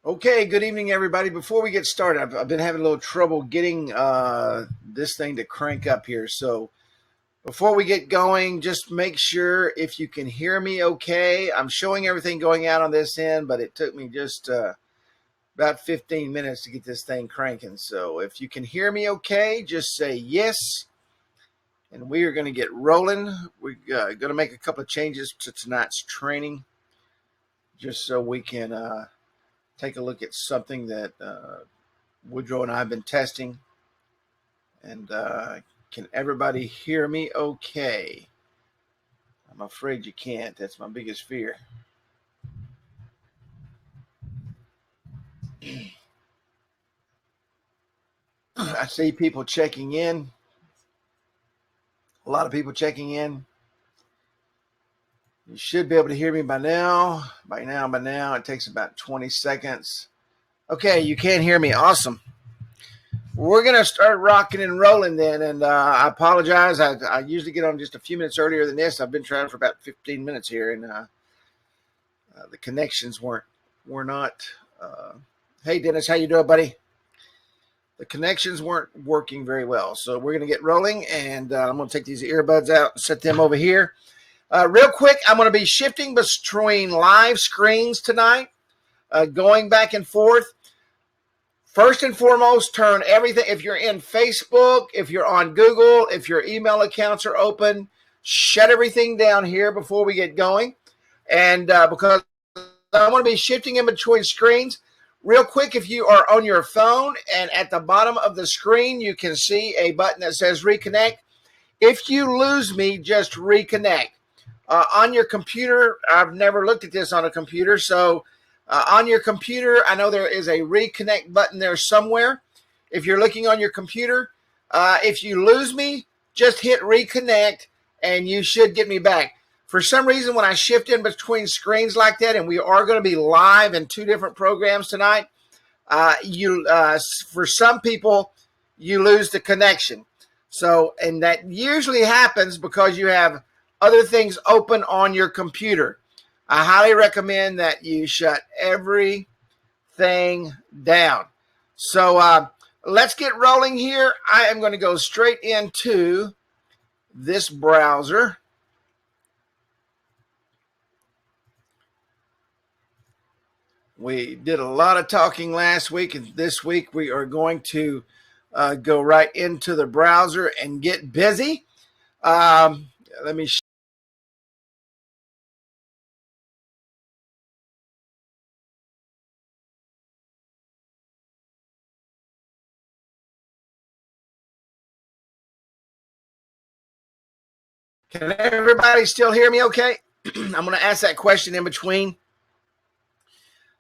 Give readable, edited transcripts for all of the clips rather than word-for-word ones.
Okay, good evening, everybody. Before we get started, I've been having a little trouble getting this thing to crank up here. So before we get going, just make sure if you can hear me okay. I'm showing everything going out on this end, but it took me just about 15 minutes to get this thing cranking. So if you can hear me okay, just say yes. And we are going to get rolling. We're going to make a couple of changes to tonight's training just so we can take a look at something that Woodrow and I have been testing. And can everybody hear me okay? I'm afraid you can't. That's my biggest fear. I see people checking in. A lot of people checking in. You should be able to hear me by now. By now. It takes about 20 seconds. Okay, you can hear me. Awesome. We're going to start rocking and rolling then. And I apologize. I usually get on just a few minutes earlier than this. I've been trying for about 15 minutes here, and the connections were not. Hey, Dennis, how you doing, buddy? The connections weren't working very well. So we're going to get rolling, and I'm going to take these earbuds out and set them over here. Real quick, I'm going to be shifting between live screens tonight, going back and forth. First and foremost, turn everything. If you're in Facebook, if you're on Google, if your email accounts are open, shut everything down here before we get going. And because I want to be shifting in between screens. Real quick, if you are on your phone and at the bottom of the screen, you can see a button that says reconnect. If you lose me, just reconnect. On your computer, I've never looked at this on a computer, so on your computer, I know there is a reconnect button there somewhere. If you're looking on your computer, if you lose me, just hit reconnect and you should get me back. For some reason, when I shift in between screens like that, and we are going to be live in two different programs tonight, for some people, you lose the connection. So, and that usually happens because you have other things open on your computer. I highly recommend that you shut everything down. So let's get rolling here. I am going to go straight into this browser. We did a lot of talking last week, and this week we are going to go right into the browser and get busy. Let me Can everybody still hear me okay? I'm going to ask that question in between.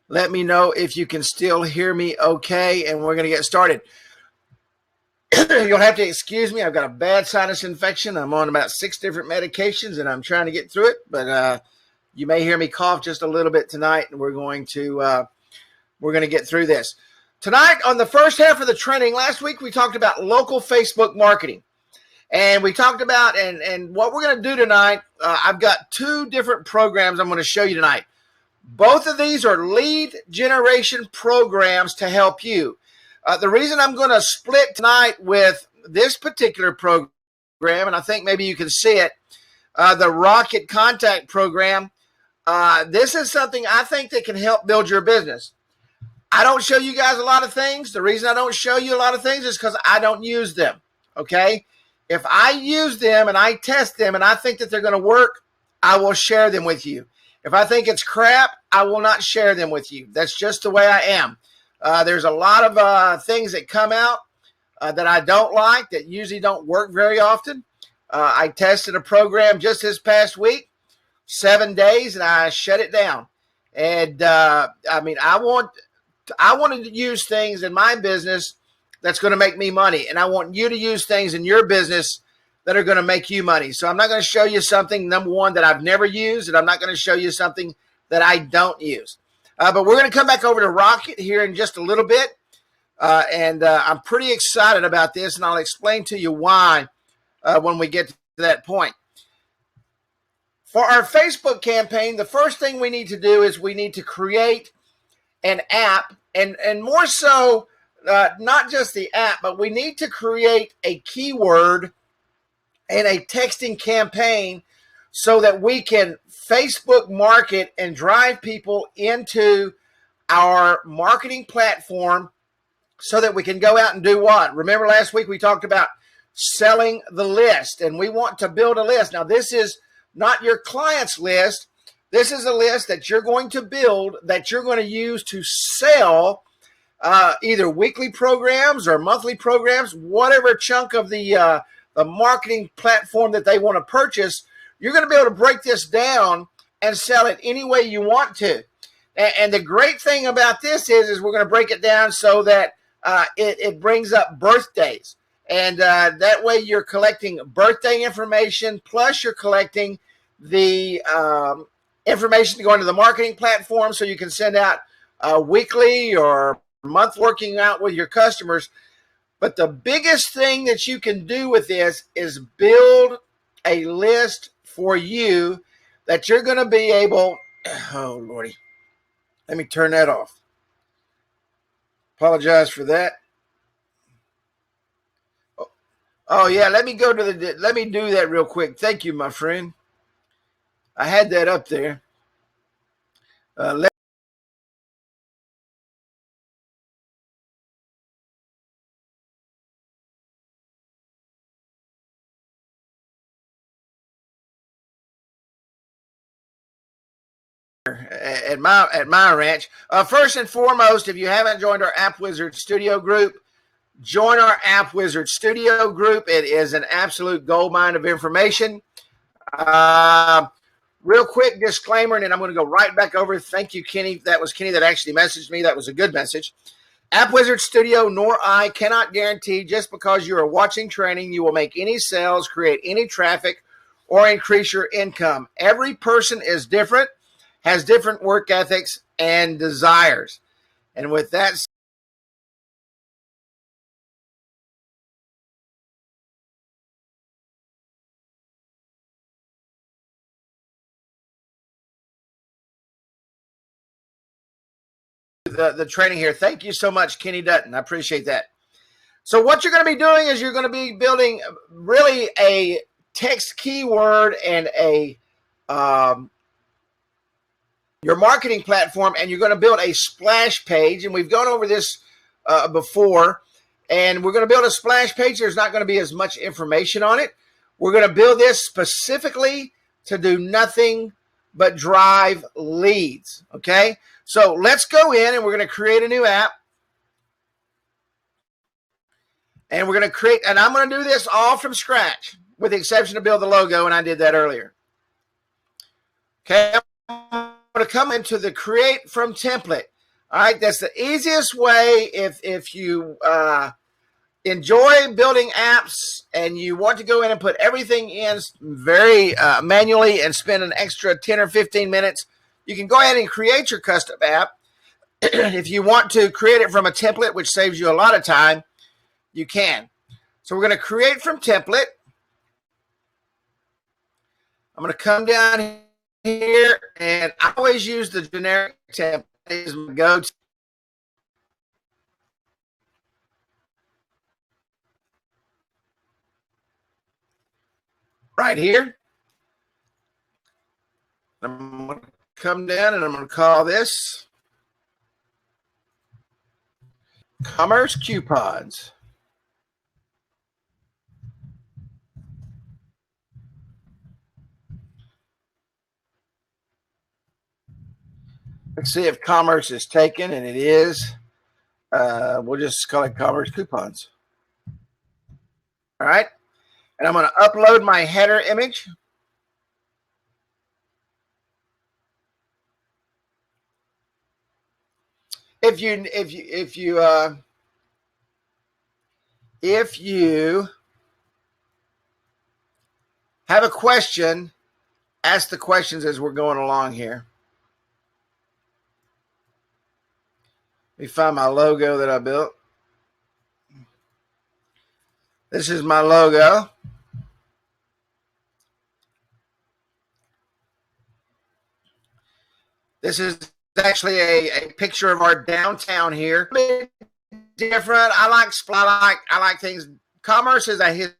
Let me know if you can still hear me okay, and we're going to get started. You'll have to excuse me. I've got a bad sinus infection. I'm on about 6 different medications, and I'm trying to get through it. But you may hear me cough just a little bit tonight, and we're going to get through this. Tonight, on the first half of the training, last week we talked about local Facebook marketing. And we talked about, and what we're going to do tonight, I've got 2 different programs I'm going to show you tonight. Both of these are lead generation programs to help you. The reason I'm going to split tonight with this particular program, and I think maybe you can see it, the Rocket Contact program, this is something I think that can help build your business. I don't show you guys a lot of things. The reason I don't show you a lot of things is because I don't use them, okay? If I use them and I test them and I think that they're going to work, I will share them with you. If I think it's crap, I will not share them with you. That's just the way I am. There's a lot of things that come out that I don't like, that usually don't work very often. I tested a program just this past week, 7 days, and I shut it down. And I wanted to use things in my business that's going to make me money. And I want you to use things in your business that are going to make you money. So I'm not going to show you something, number one, that I've never used, and I'm not going to show you something that I don't use. But we're going to come back over to Rocket here in just a little bit. And I'm pretty excited about this, and I'll explain to you why when we get to that point. For our Facebook campaign, the first thing we need to do is we need to create an app, and more so, not just the app, but we need to create a keyword and a texting campaign so that we can Facebook market and drive people into our marketing platform so that we can go out and do what? Remember last week we talked about selling the list, and we want to build a list. Now, this is not your client's list. This is a list that you're going to build that you're going to use to sell either weekly programs or monthly programs, whatever chunk of the marketing platform that they want to purchase. You're going to be able to break this down and sell it any way you want to. And the great thing about this is we're going to break it down so that it brings up birthdays. And that way you're collecting birthday information, plus you're collecting the information to go into the marketing platform so you can send out weekly or month working out with your customers. But the biggest thing that you can do with this is build a list for you that you're going to be able, oh, Lordy, let me turn that off. Apologize for that. Oh yeah, let me do that real quick. Thank you, my friend. I had that up there. At my ranch. First and foremost, if you haven't joined our App Wizard Studio group, join our App Wizard Studio group. It is an absolute goldmine of information. Real quick disclaimer, and then I'm going to go right back over. Thank you, Kenny. That was Kenny that actually messaged me. That was a good message. App Wizard Studio, nor I cannot guarantee just because you are watching training, you will make any sales, create any traffic, or increase your income. Every person is different, has different work ethics and desires. And with that, the training here. Thank you so much, Kenny Dutton. I appreciate that. So what you're going to be doing is you're going to be building really a text keyword and a your marketing platform, and you're going to build a splash page. And we've gone over this before, and we're going to build a splash page. There's not going to be as much information on it. We're going to build this specifically to do nothing but drive leads. Okay, so let's go in and we're going to create a new app. And we're going to create, and I'm going to do this all from scratch, with the exception of build the logo, and I did that earlier. Okay, I'm going to come into the create from template. All right, that's the easiest way if you enjoy building apps and you want to go in and put everything in very manually and spend an extra 10 or 15 minutes, you can go ahead and create your custom app. If you want to create it from a template, which saves you a lot of time, you can. So we're going to create from template. I'm going to come down here, and I always use the generic template as my go-to. Right here. I'm going to come down and I'm going to call this Commerce Coupons. Let's see if commerce is taken, and it is. We'll just call it Commerce Coupons. All right. And I'm going to upload my header image. If you have a question, ask the questions as we're going along here. Let me find my logo that I built. This is my logo. This is actually a picture of our downtown here. Different. I like things. Commerce is a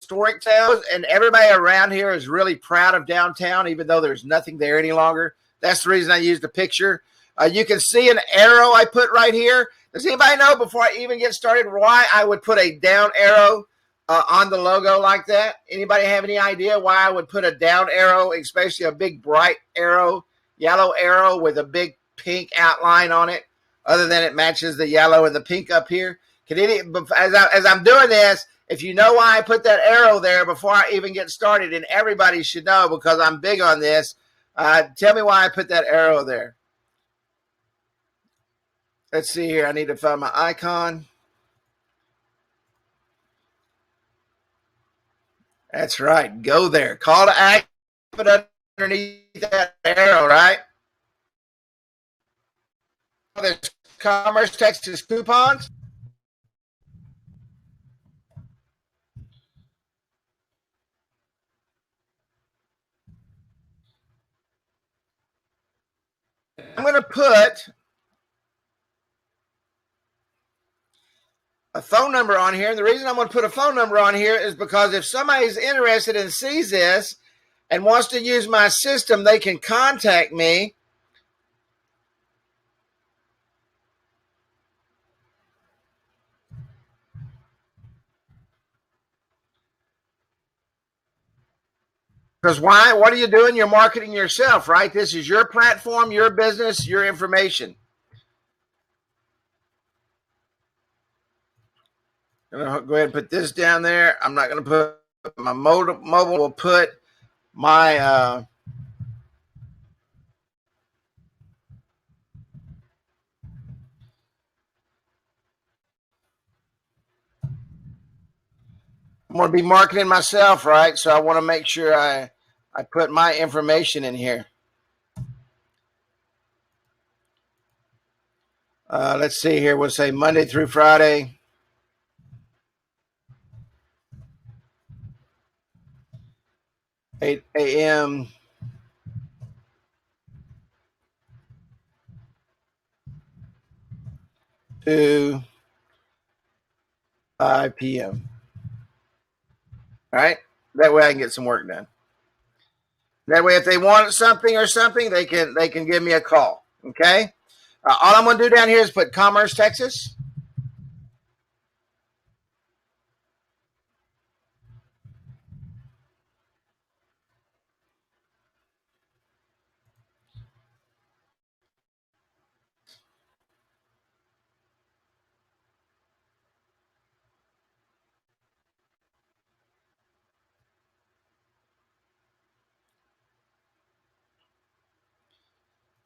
historic town, and everybody around here is really proud of downtown, even though there's nothing there any longer. That's the reason I used the picture. You can see an arrow I put right here. Does anybody know, before I even get started, why I would put a down arrow on the logo like that? Anybody have any idea why I would put a down arrow, especially a big bright arrow, yellow arrow with a big pink outline on it, other than it matches the yellow and the pink up here? As I'm doing this, if you know why I put that arrow there before I even get started, and everybody should know because I'm big on this, tell me why I put that arrow there. Let's see here. I need to find my icon. That's right. Go there. Call to action. Put underneath that arrow, right? There's Commerce Texas coupons. I'm going to put a phone number on here. And the reason I'm going to put a phone number on here is because if somebody's interested and sees this and wants to use my system, they can contact me. Because why? What are you doing? You're marketing yourself, right? This is your platform, your business, your information. I'm going to go ahead and put this down there. I'm not going to put my mobile. We'll put my I'm going to be marketing myself, right? So I want to make sure I put my information in here. Let's see here. We'll say Monday through Friday. 8 a.m. to 5 p.m. All right. That way I can get some work done. That way, if they want something or something, they can give me a call. Okay. All I'm going to do down here is put Commerce Texas.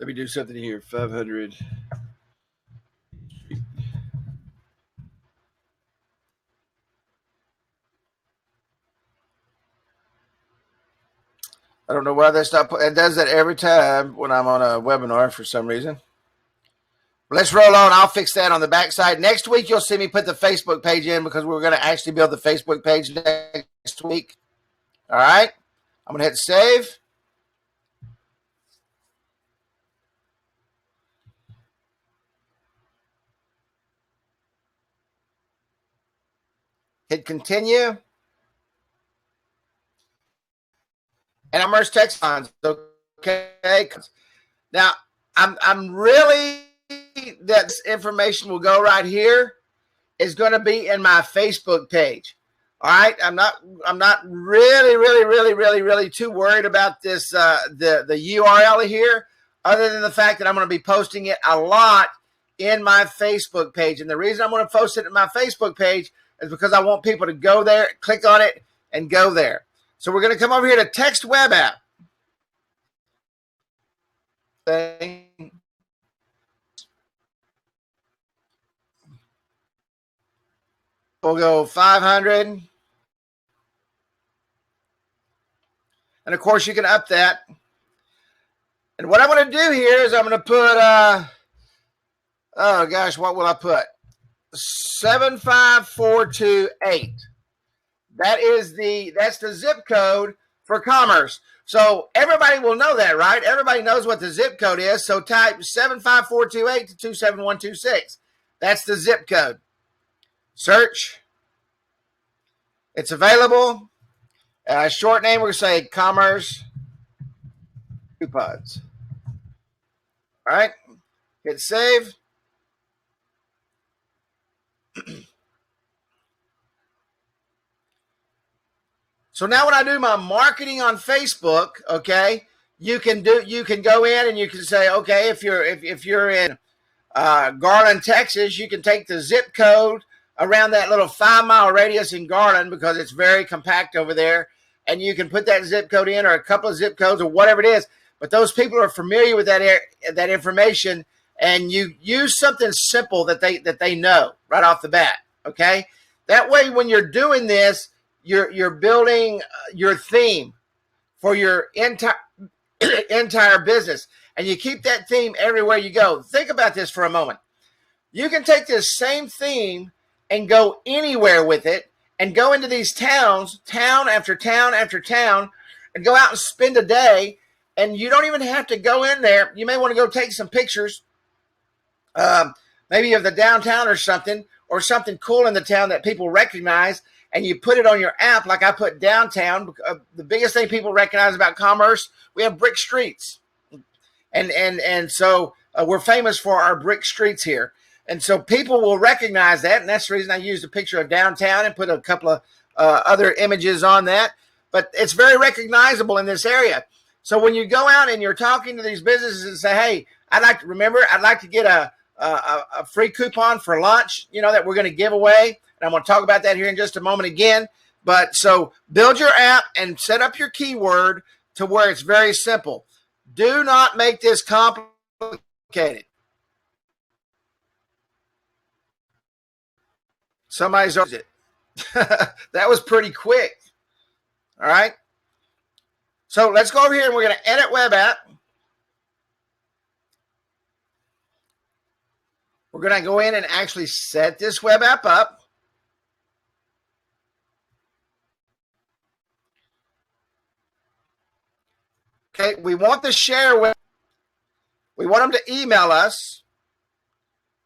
Let me do something here. 500. I don't know why that's not. It does that every time when I'm on a webinar for some reason. Let's roll on. I'll fix that on the backside. Next week, you'll see me put the Facebook page in because we're going to actually build the Facebook page next week. All right. I'm going to hit save. Hit continue. And I'm merged text lines. Okay. Now, I'm really, that this information will go right here is going to be in my Facebook page. All right. I'm not really too worried about this, the URL here, other than the fact that I'm going to be posting it a lot in my Facebook page. And the reason I'm going to post it in my Facebook page is because I want people to go there, click on it, and go there. So we're going to come over here to text web app. We'll go 500. And of course, you can up that. And what I'm going to do here is I'm going to put, oh gosh, what will I put? 75428. That's the zip code for commerce. So everybody will know that, right? Everybody knows what the zip code is. So type 75428 to 27126. That's the zip code. Search. It's available. Short name, we're going to say Commerce Coupons. All right. Hit save. So now when I do my marketing on Facebook, okay, you can go in and you can say, okay, if you're in Garland, Texas, you can take the zip code around that little 5-mile radius in Garland because it's very compact over there, and you can put that zip code in, or a couple of zip codes, or whatever it is. But those people are familiar with that information, and you use something simple that they know right off the bat. Okay, that way when you're doing this, you're building your theme for your entire business, and you keep that theme everywhere you go. Think about this for a moment. You can take this same theme and go anywhere with it, and go into these towns, town after town after town, and go out and spend a day, and you don't even have to go in there. You may want to go take some pictures, maybe of the downtown or something cool in the town that people recognize, and you put it on your app like I put downtown. The biggest thing people recognize about commerce, we have brick streets. And so we're famous for our brick streets here. And so people will recognize that, and that's the reason I used a picture of downtown and put a couple of other images on that. But it's very recognizable in this area. So when you go out and you're talking to these businesses and say, hey, I'd like to get a free coupon for lunch, that we're going to give away. And I'm going to talk about that here in just a moment again. But so build your app and set up your keyword to where it's very simple. Do not make this complicated. Somebody's it. That was pretty quick. All right. So let's go over here and we're going to edit web app. We're going to go in and actually set this web app up. Okay, we want the share web. We want them to email us,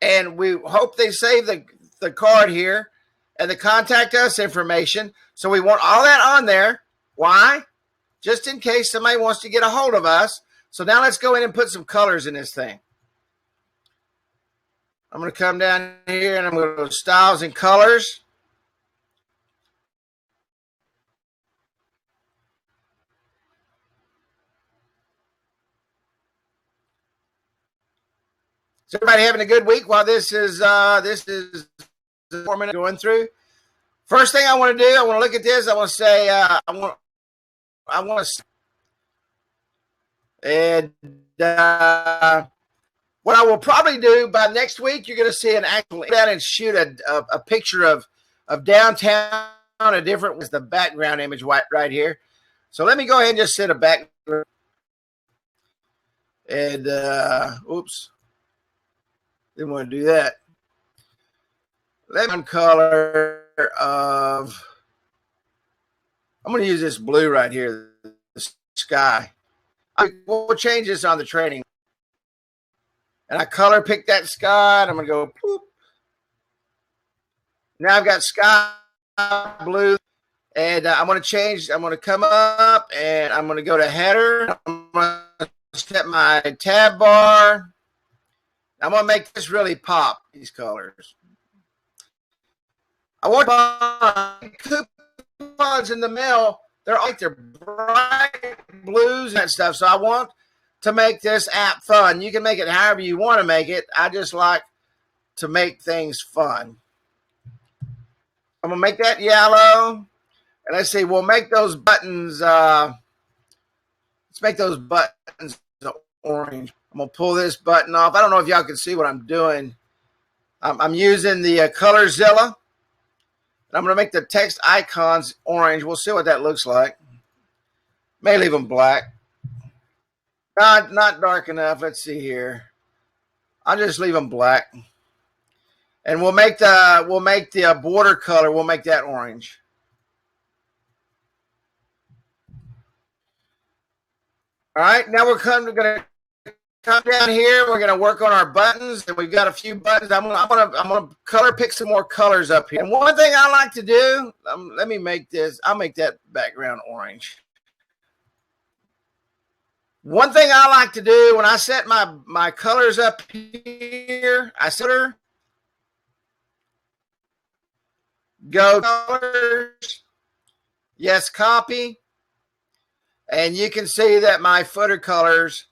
and we hope they save the card here and the contact us information. So we want all that on there. Why? Just in case somebody wants to get a hold of us. So now let's go in and put some colors in this thing. I'm going to come down here and I'm going to go to styles and colors. Is everybody having a good week while this is 4 minutes going through? First thing I want to do, I want to look at this. I want to say, what I will probably do by next week, you're going to see an actual down and shoot a picture of downtown, a different with the background image right here. So let me go ahead and just set a background. And oops, didn't want to do that. Let me color of. I'm going to use this blue right here, the sky. We'll change this on the training. And I color pick that sky, and I'm going to go, poop. Now I've got sky blue, and I'm going to change. I'm going to come up, and I'm going to go to header. I'm going to set my tab bar. I'm going to make this really pop, these colors. I want coupons in the mail. They're bright blues and stuff. So I want to make this app fun. You can make it however you want to make it. I just like to make things fun. I'm going to make that yellow. And let's see, we'll make those buttons. Let's make those buttons orange. I'm going to pull this button off. I don't know if y'all can see what I'm doing. I'm using the ColorZilla. I'm going to make the text icons orange. We'll see what that looks like. May leave them black. Not dark enough. Let's see here. I'll just leave them black. And we'll make the border color. We'll make that orange. All right, now we're going to come down here. We're going to work on our buttons, and we've got a few buttons. I'm gonna color pick some more colors up here. And one thing I like to do, let me make this. I'll make that background orange. One thing I like to do when I set my colors up here, I set her, go colors, yes, copy, and you can see that my footer colors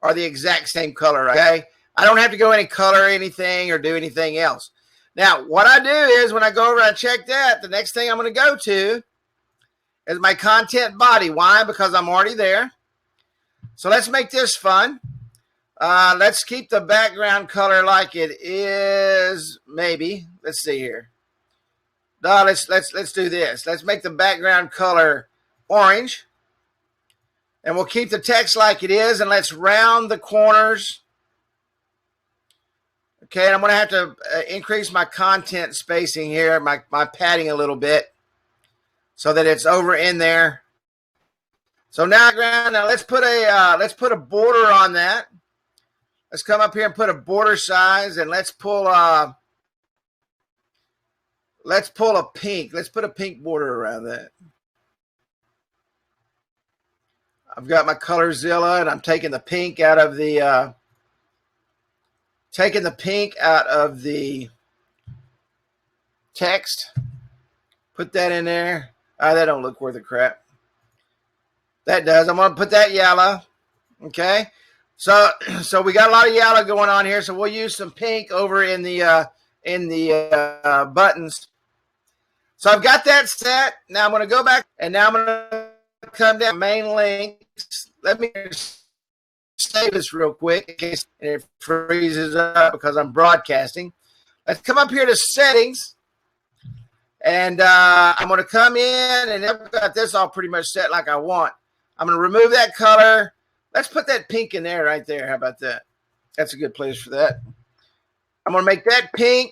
are the exact same color, okay? I don't have to go any color anything or do anything else. Now, what I do is when I go over and check that, the next thing I'm going to go to is my content body. Why? Because I'm already there. So let's make this fun. Let's keep the background color like it is, maybe. Let's see here. No, let's do this. Let's make the background color orange. And we'll keep the text like it is, and let's round the corners. Okay, and I'm going to have to increase my content spacing here, my padding a little bit, so that it's over in there. So now let's put a border on that. Let's come up here and put a border size, and let's pull a pink. Let's put a pink border around that. I've got my ColorZilla, and I'm taking the pink out of the text. Put that in there. That don't look worth a crap. That does. I'm going to put that yellow. Okay. So we got a lot of yellow going on here. So we'll use some pink over in the buttons. So I've got that set. Now I'm going to go back, and now I'm going to come down main links. Let me save this real quick in case it freezes up because I'm broadcasting. Let's come up here to settings, and I'm going to come in, and I've got this all pretty much set like I want. I'm going to remove that color. Let's put that pink in there right there. How about that? That's a good place for that. I'm going to make that pink.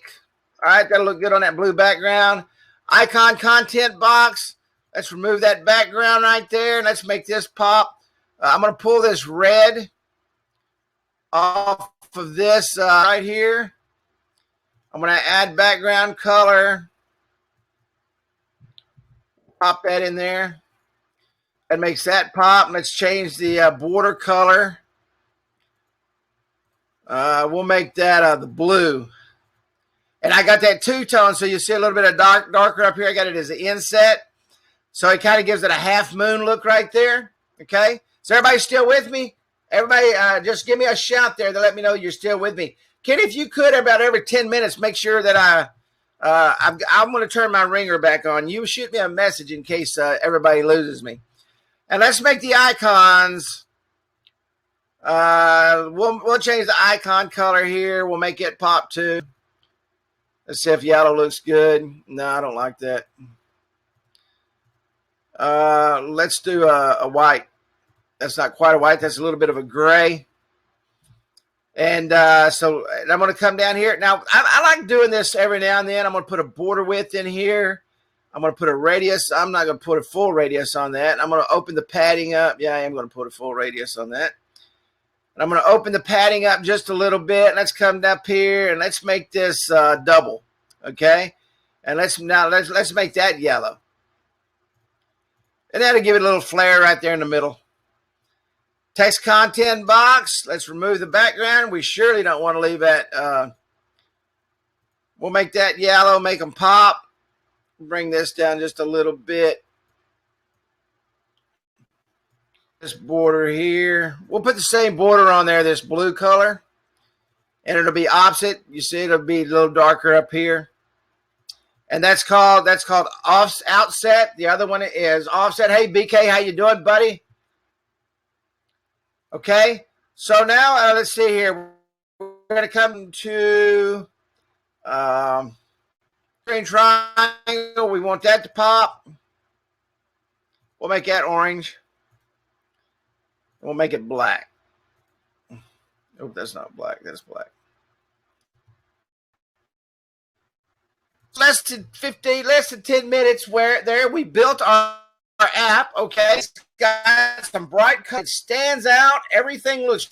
All right, that'll look good on that blue background. Icon content box. Let's remove that background right there, and let's make this pop. I'm going to pull this red off of this right here. I'm going to add background color. Pop that in there. That makes that pop. Let's change the border color. We'll make that the blue. And I got that two-tone, so you see a little bit of darker up here. I got it as an inset. So it kind of gives it a half moon look right there. Okay? So everybody still with me? Everybody just give me a shout there to let me know you're still with me. Kenny, if you could, about every 10 minutes, make sure that I'm going to turn my ringer back on. You shoot me a message in case everybody loses me. And let's make the icons. We'll change the icon color here. We'll make it pop too. Let's see if yellow looks good. No, I don't like that. Let's do a white. That's not quite a white. That's a little bit of a gray. And so I'm going to come down here. Now, I like doing this every now and then. I'm going to put a border width in here. I'm going to put a radius. I'm not going to put a full radius on that. I'm going to open the padding up. Yeah, I am going to put a full radius on that. And I'm going to open the padding up just a little bit. Let's come up here and let's make this double. Okay? And let's make that yellow. And that'll give it a little flare right there in the middle. Text content box. Let's remove the background. We surely don't want to leave that. We'll make that yellow, make them pop. Bring this down just a little bit. This border here. We'll put the same border on there, this blue color. And it'll be opposite. You see it'll be a little darker up here. And that's called outset. The other one is offset. Hey, BK, how you doing, buddy? Okay. So now let's see here. We're going to come to green triangle. We want that to pop. We'll make that orange. We'll make it black. Oh, that's not black. That's black. Less than 10 minutes where there we built our app. Okay. got some bright colors. It stands out. Everything looks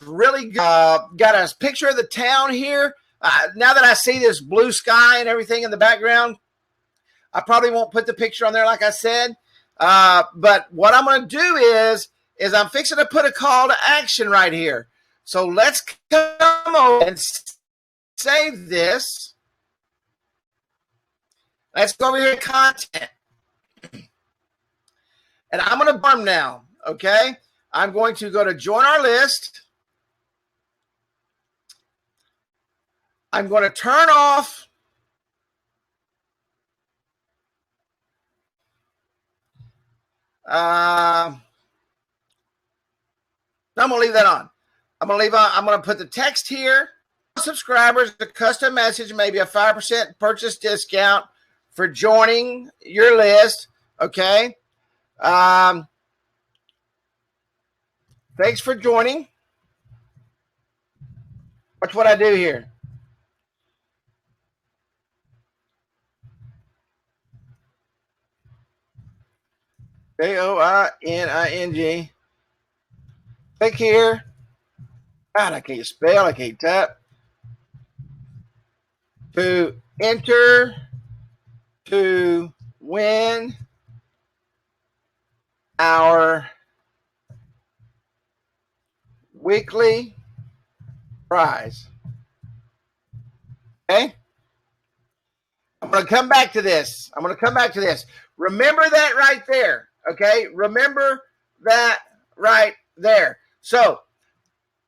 really good. Got a picture of the town here. Now that I see this blue sky and everything in the background, I probably won't put the picture on there like I said. But what I'm going to do is I'm fixing to put a call to action right here. So let's come over and save this. Let's go over here to content. And I'm going to burn now, okay? I'm going to go to join our list. I'm going to turn off I'm going to leave that on. I'm going to put the text here. Subscribers, the custom message, maybe a 5% purchase discount for joining your list. Okay. Thanks for joining. Watch what I do here. Joining. Click here. God, I can't spell. I can't type. To enter to win our weekly prize. Okay? I'm going to come back to this. Remember that right there. Okay? Remember that right there. So,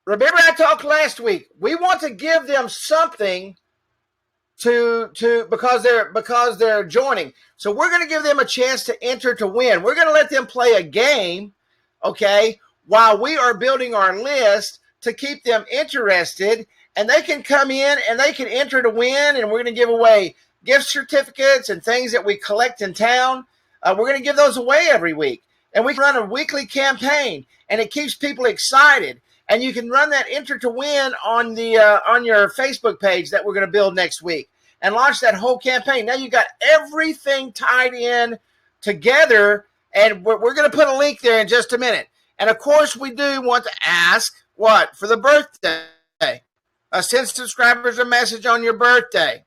remember I talked last week. We want to give them something because they're joining. So we're going to give them a chance to enter to win. We're going to let them play a game, okay, while we are building our list to keep them interested, and they can come in and they can enter to win, and we're going to give away gift certificates and things that we collect in town. We're going to give those away every week, and we can run a weekly campaign, and it keeps people excited. And you can run that enter to win on the on your Facebook page that we're going to build next week and launch that whole campaign. Now you got everything tied in together, and we're going to put a link there in just a minute. And of course, we do want to ask what for the birthday. Send subscribers a message on your birthday.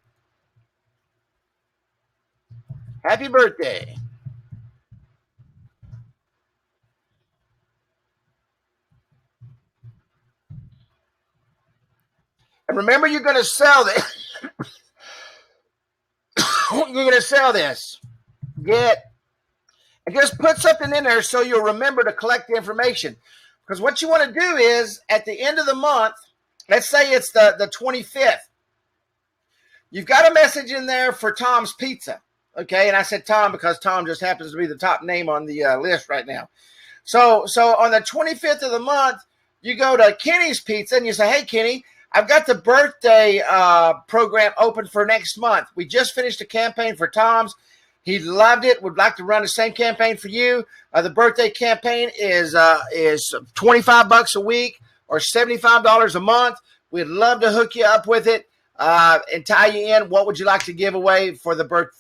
Happy birthday. And remember, you're going to sell this. You're going to sell this. And just put something in there so you'll remember to collect the information. Because what you want to do is, at the end of the month, let's say it's the 25th, you've got a message in there for Tom's Pizza. Okay, and I said Tom because Tom just happens to be the top name on the list right now. So on the 25th of the month, you go to Kenny's Pizza and you say, hey, Kenny, I've got the birthday program open for next month. We just finished a campaign for Tom's. He loved it. Would like to run the same campaign for you. The birthday campaign is $25 a week or $75 a month. We'd love to hook you up with it and tie you in. What would you like to give away for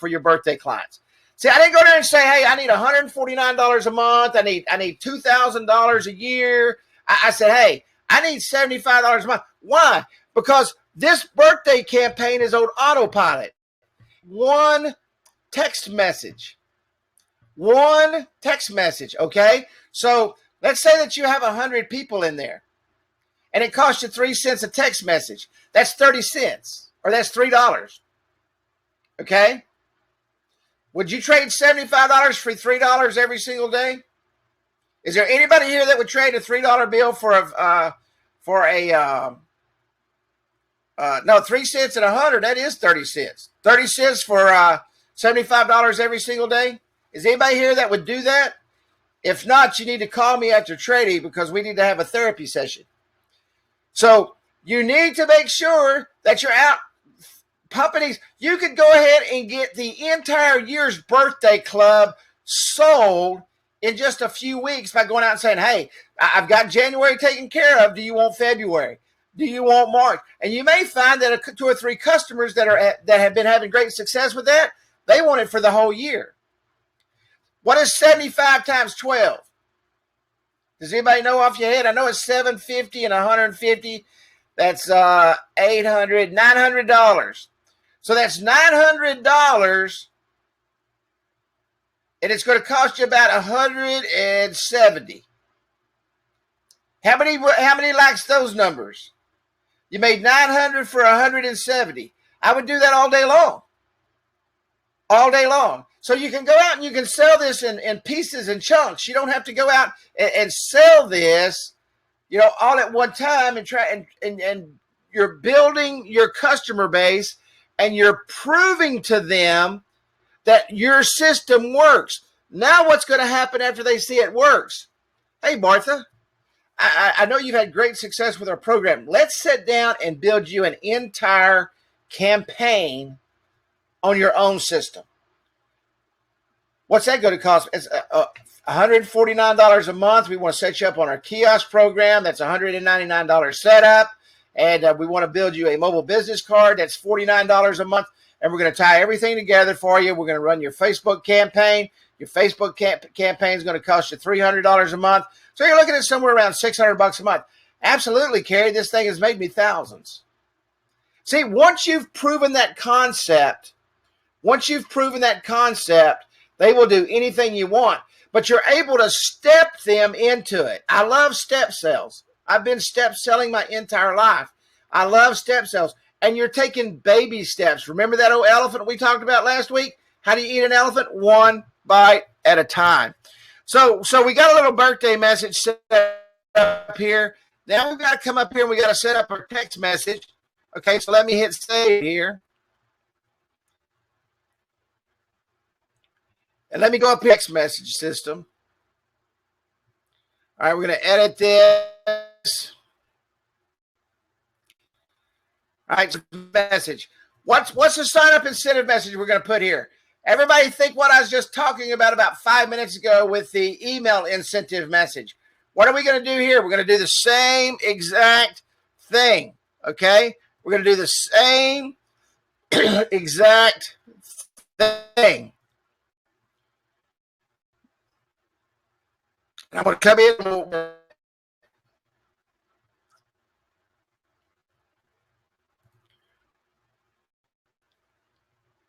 your birthday clients? See, I didn't go there and say, hey, I need $149 a month. I need $2,000 a year. I said, hey, I need $75 a month. Why? Because this birthday campaign is on autopilot. One text message, okay? So let's say that you have 100 people in there, and it costs you 3 cents a text message. That's 30 cents, or that's $3, okay? Would you trade $75 for $3 every single day? Is there anybody here that would trade a $3 bill for no, 3 cents and 100, that is 30 cents. 30 cents for $75 every single day. Is anybody here that would do that? If not, you need to call me after trading because we need to have a therapy session. So you need to make sure that you're out pumping these. You could go ahead and get the entire year's birthday club sold in just a few weeks by going out and saying, hey, I've got January taken care of. Do you want February? Do you want March? And you may find that 2 or 3 customers that have been having great success with that, they want it for the whole year. What is 75 times 12? Does anybody know off your head? I know it's 750 and 150. That's $900. So that's $900, and it's going to cost you about 170. How many likes those numbers? You made 900 for 170. I would do that all day long. All day long. So you can go out and you can sell this in pieces and chunks. You don't have to go out and sell this, all at one time and try and you're building your customer base and you're proving to them that your system works. Now what's going to happen after they see it works? Hey, Martha, I know you've had great success with our program. Let's sit down and build you an entire campaign on your own system. What's that going to cost? It's $149 a month. We want to set you up on our kiosk program. That's $199 setup. And we want to build you a mobile business card. That's $49 a month. And we're going to tie everything together for you. We're going to run your Facebook campaign. Your Facebook campaign is going to cost you $300 a month. So you're looking at somewhere around $600 a month. Absolutely, Carrie. This thing has made me thousands. See, once you've proven that concept, they will do anything you want. But you're able to step them into it. I love step sales. I've been step selling my entire life. I love step sales. And you're taking baby steps. Remember that old elephant we talked about last week? How do you eat an elephant? One bite at a time. So we got a little birthday message set up here. Now we've got to come up here and we got to set up our text message. Okay, so let me hit save here. And let me go up here, text message system. All right, we're going to edit this. All right, so message. What's the sign up incentive message we're going to put here? Everybody think what I was just talking about 5 minutes ago with the email incentive message. What are we going to do here? We're going to do the same exact thing, okay? We're going to do the same exact thing. And I'm going to come in.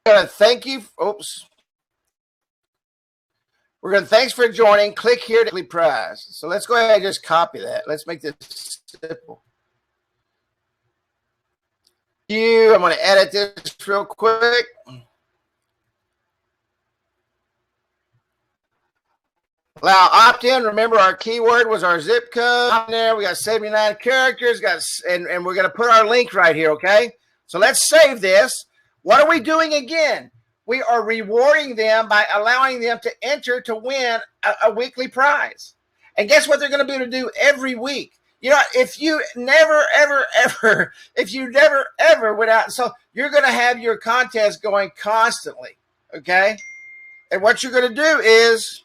We're going to thank you. Oops. We're going to thanks for joining. Click here to prize. So let's go ahead and just copy that. Let's make this simple. I'm going to edit this real quick. Allow opt-in. Remember, our keyword was our zip code. There, we got 79 characters. And we're going to put our link right here, okay? So let's save this. What are we doing again? We are rewarding them by allowing them to enter to win a weekly prize. And guess what they're going to be able to do every week? If you never, ever went out, so you're going to have your contest going constantly, okay? And what you're going to do is,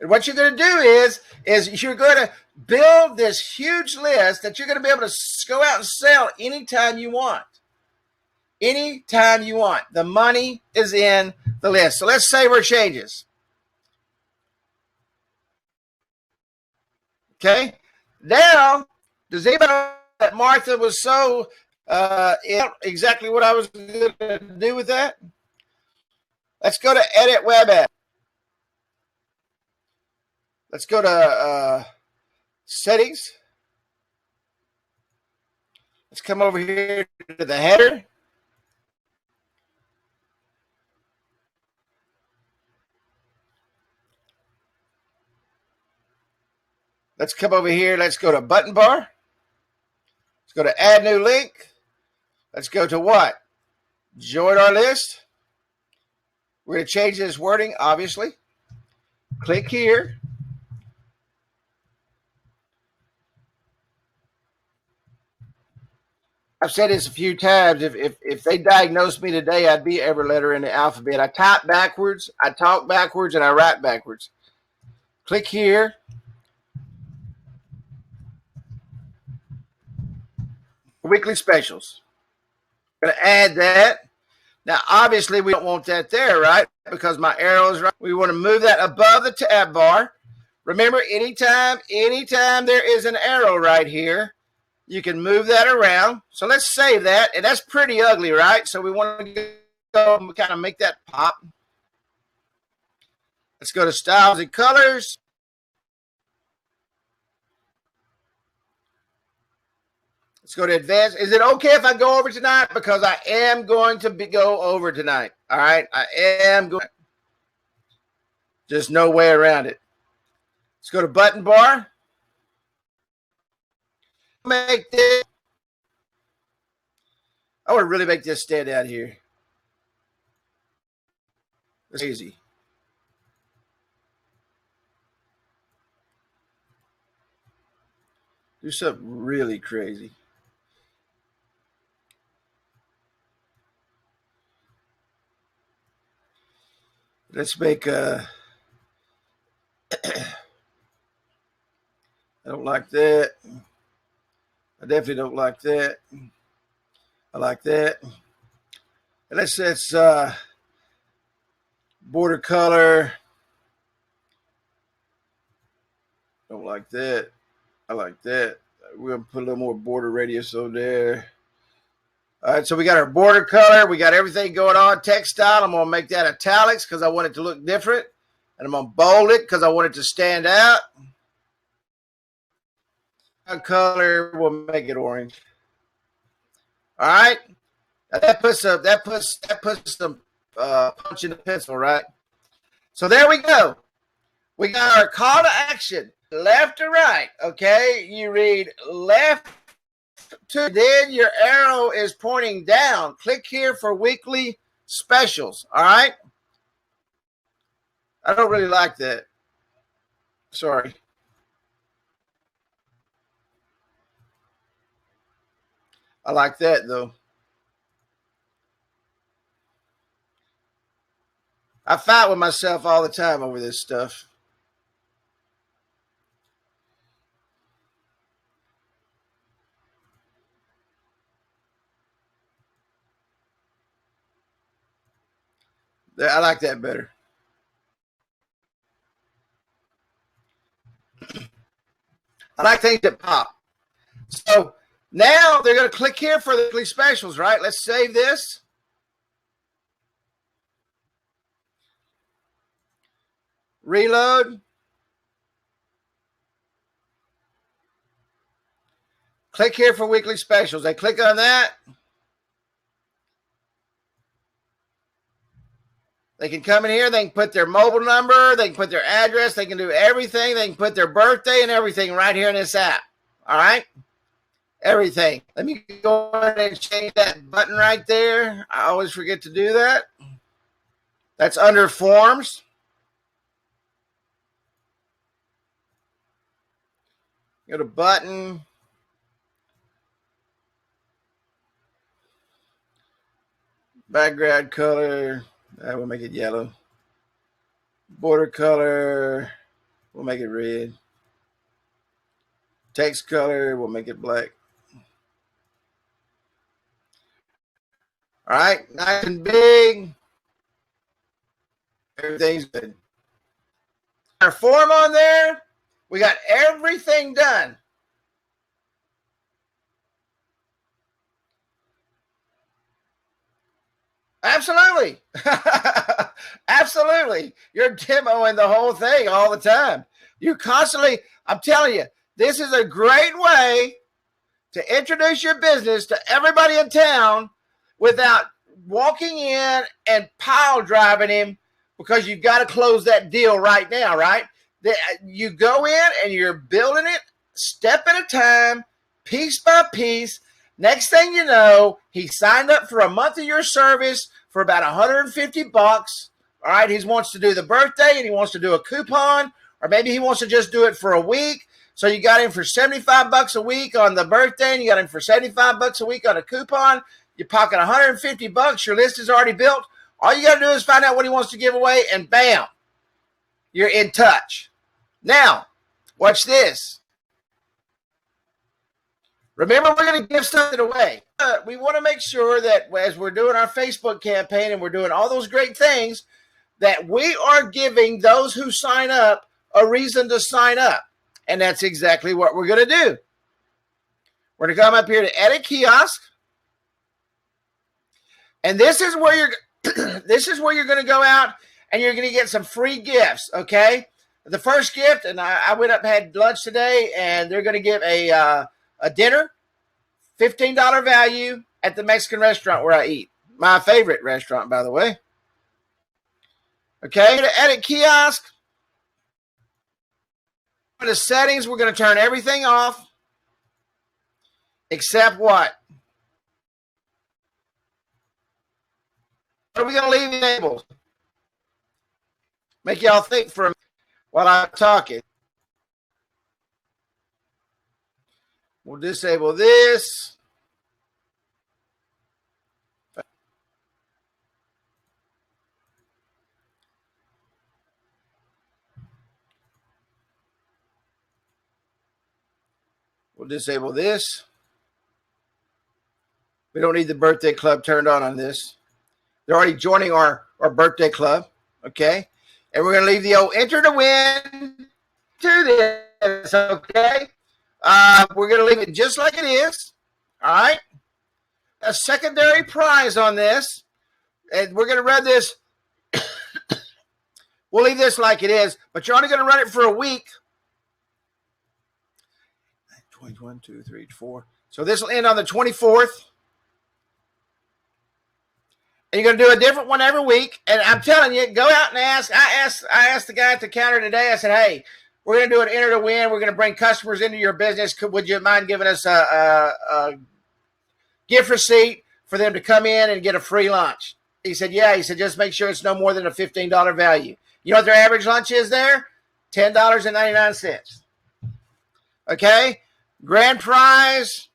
you're going to build this huge list that you're going to be able to go out and sell anytime you want. Anytime you want. The money is in the list. So let's save our changes. Okay. Now, does anybody know that Martha was so exactly what I was going to do with that? Let's go to Edit Web App. Let's go to Settings. Let's come over here to the header. Let's come over here. Let's go to button bar. Let's go to add new link. Let's go to what? Join our list. We're going to change this wording, obviously. Click here. I've said this a few times. If they diagnosed me today, I'd be every letter in the alphabet. I type backwards, I talk backwards, and I write backwards. Click here. weekly specials. Going to add that. Now, obviously, we don't want that there, right? Because my arrow is right. We want to move that above the tab bar. Remember, anytime there is an arrow right here, you can move that around. So let's save that. And that's pretty ugly, right? So we want to go and kind of make that pop. Let's go to styles and colors. Let's go to advanced. Is it okay if I go over tonight? Because I am going to go over tonight. All right. I am going. Just no way around it. Let's go to button bar. Make this. I want to really make this stand out here. It's easy. Do something really crazy. Let's make I don't like that. I definitely don't like that. I like that. And let's border color. Don't like that. I like that. We're going to put a little more border radius over there. All right, so we got our border color. We got everything going on. Textile, I'm going to make that italics because I want it to look different. And I'm going to bold it because I want it to stand out. Color, we'll make it orange. All right. Now that puts some punch in the pencil, right? So there we go. We got our call to action, left to right. Okay, you read left to, then your arrow is pointing down. Click here for weekly specials. All right. I don't really like that. Sorry. I like that though. I fight with myself all the time over this stuff. I like that better. I like things that pop. So now they're going to click here for the weekly specials, right? Let's save this. Reload. Click here for weekly specials. They click on that. They can come in here. They can put their mobile number. They can put their address. They can do everything. They can put their birthday and everything right here in this app. All right? Everything. Let me go ahead and change that button right there. I always forget to do that. That's under forms. Go to button. Background color. We'll make it yellow. Border color. We'll make it red. Text color. We'll make it black. All right. Nice and big. Everything's good. Our form on there. We got everything done. Absolutely. Absolutely. You're demoing the whole thing all the time. You constantly, I'm telling you, this is a great way to introduce your business to everybody in town without walking in and pile driving him because you've got to close that deal right now, right? You go in and you're building it step at a time, piece by piece. Next thing you know, he signed up for a month of your service for about $150. All right, he wants to do the birthday and he wants to do a coupon, or maybe he wants to just do it for a week. So you got him for $75 a week on the birthday, and you got him for $75 a week on a coupon. You pocket $150. Your list is already built. All you got to do is find out what he wants to give away, and bam, you're in touch. Now, watch this. Remember, we're going to give something away. We want to make sure that as we're doing our Facebook campaign and we're doing all those great things, that we are giving those who sign up a reason to sign up. And that's exactly what we're going to do. We're going to come up here to Edit Kiosk. And this is where you're going to go out and you're going to get some free gifts, okay? The first gift, and I went up and had lunch today, and they're going to give a dinner, $15 value at the Mexican restaurant where I eat. My favorite restaurant, by the way. Okay, to Edit Kiosk. For the settings, we're going to turn everything off except what? What are we going to leave enabled? Make y'all think for a minute while I'm talking. We'll disable this. We'll disable this. We don't need the birthday club turned on this. They're already joining our birthday club. Okay. And we're going to leave the old enter to win to this. Okay. We're going to leave it just like it is. All right. A secondary prize on this. And we're going to run this. We'll leave this like it is, but you're only going to run it for a week. 21, 2, 3, 4. So this will end on the 24th. And you're going to do a different one every week. And I'm telling you, go out and ask. I asked the guy at the counter today. I said, hey, we're going to do an enter to win. We're going to bring customers into your business. Would you mind giving us a gift receipt for them to come in and get a free lunch? He said, yeah. He said, just make sure it's no more than a $15 value. You know what their average lunch is there? $10.99. Okay? Grand prize,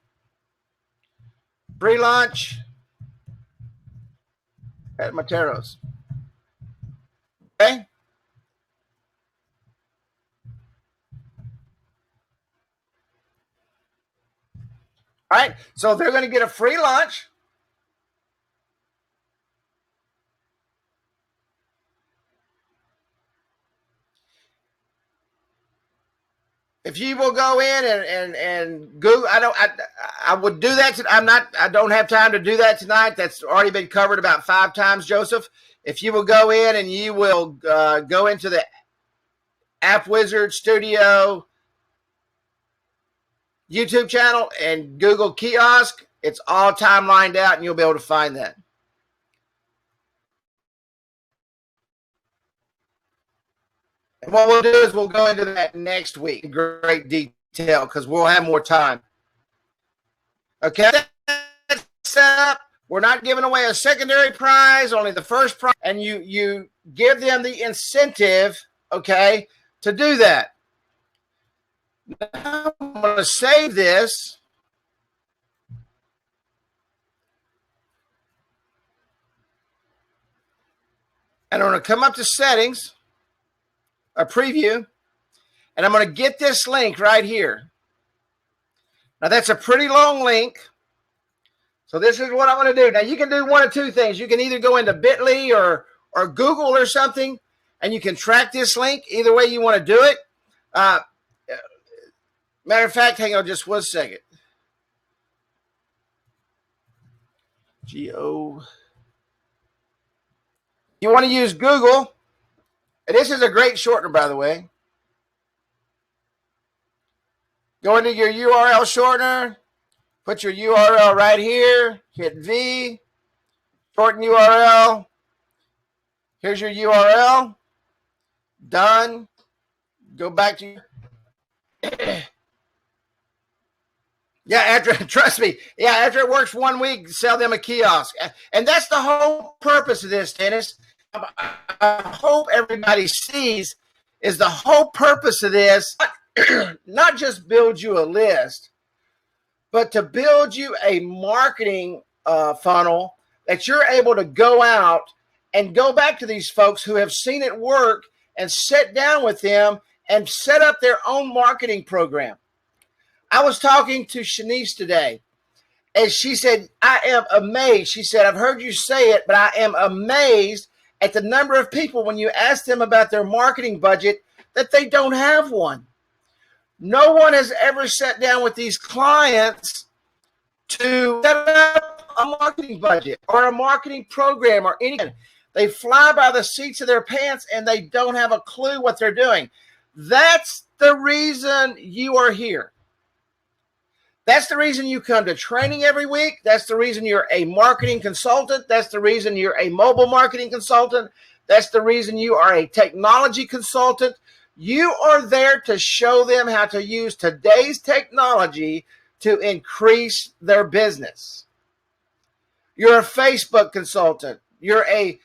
free lunch at Materos. Okay? All right, so they're going to get a free lunch. If you will go in and Google, I would do that. I don't have time to do that tonight. That's already been covered about 5 times, Joseph. If you will go in and you will go into the App Wizard Studio YouTube channel and Google Kiosk, it's all timelined out and you'll be able to find that. And what we'll do is we'll go into that next week in great detail because we'll have more time. Okay, that's set up. We're not giving away a secondary prize, only the first prize, and you give them the incentive, okay, to do that. Now I'm going to save this. And I'm going to come up to settings. A preview, and I'm going to get this link right here. Now, that's a pretty long link. So this is what I'm going to do. Now, you can do one of two things. You can either go into Bitly or Google or something, and you can track this link. Either way you want to do it. Matter of fact, hang on just 1 second. You want to use Google. And this is a great shortener, by the way. Go into your URL shortener, put your URL right here, hit V, shorten URL. Here's your URL. Done. Go back to trust me. Yeah, after it works 1 week, sell them a kiosk. And that's the whole purpose of this, Dennis. I hope everybody sees is the whole purpose of this, not just build you a list, but to build you a marketing funnel that you're able to go out and go back to these folks who have seen it work and sit down with them and set up their own marketing program. I was talking to Shanice today, and she said, I am amazed. She said, I've heard you say it, but I am amazed at the number of people when you ask them about their marketing budget that they don't have one. No one has ever sat down with these clients to set up a marketing budget or a marketing program or anything. They fly by the seats of their pants and they don't have a clue what they're doing. That's the reason you are here. That's the reason you come to training every week. That's the reason you're a marketing consultant. That's the reason you're a mobile marketing consultant. That's the reason you are a technology consultant. You are there to show them how to use today's technology to increase their business. You're a Facebook consultant. You're a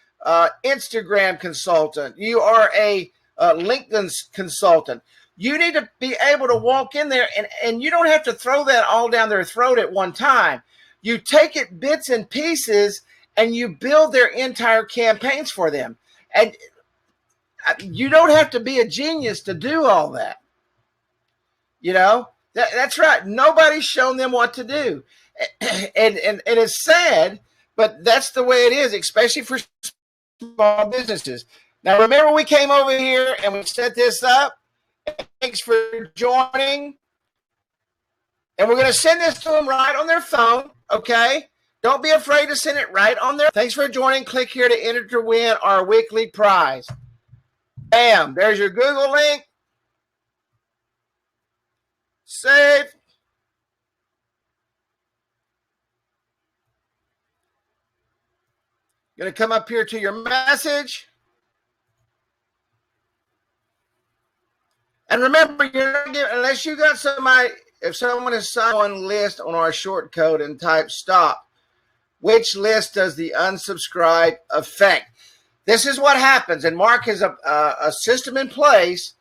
Instagram consultant. You are a LinkedIn consultant. You need to be able to walk in there, and you don't have to throw that all down their throat at one time. You take it bits and pieces, and you build their entire campaigns for them. And you don't have to be a genius to do all that. You know, that's right. Nobody's shown them what to do. And it's sad, but that's the way it is, especially for small businesses. Now, remember, we came over here and we set this up. Thanks for joining. And we're going to send this to them right on their phone, okay? Don't be afraid to send it right on there. Thanks for joining. Click here to enter to win our weekly prize. Bam, there's your Google link. Save. Going to come up here to your message. And remember, you're not getting, unless you got somebody, if someone has signed one list on our short code and type stop, which list does the unsubscribe affect? This is what happens. And Mark has a system in place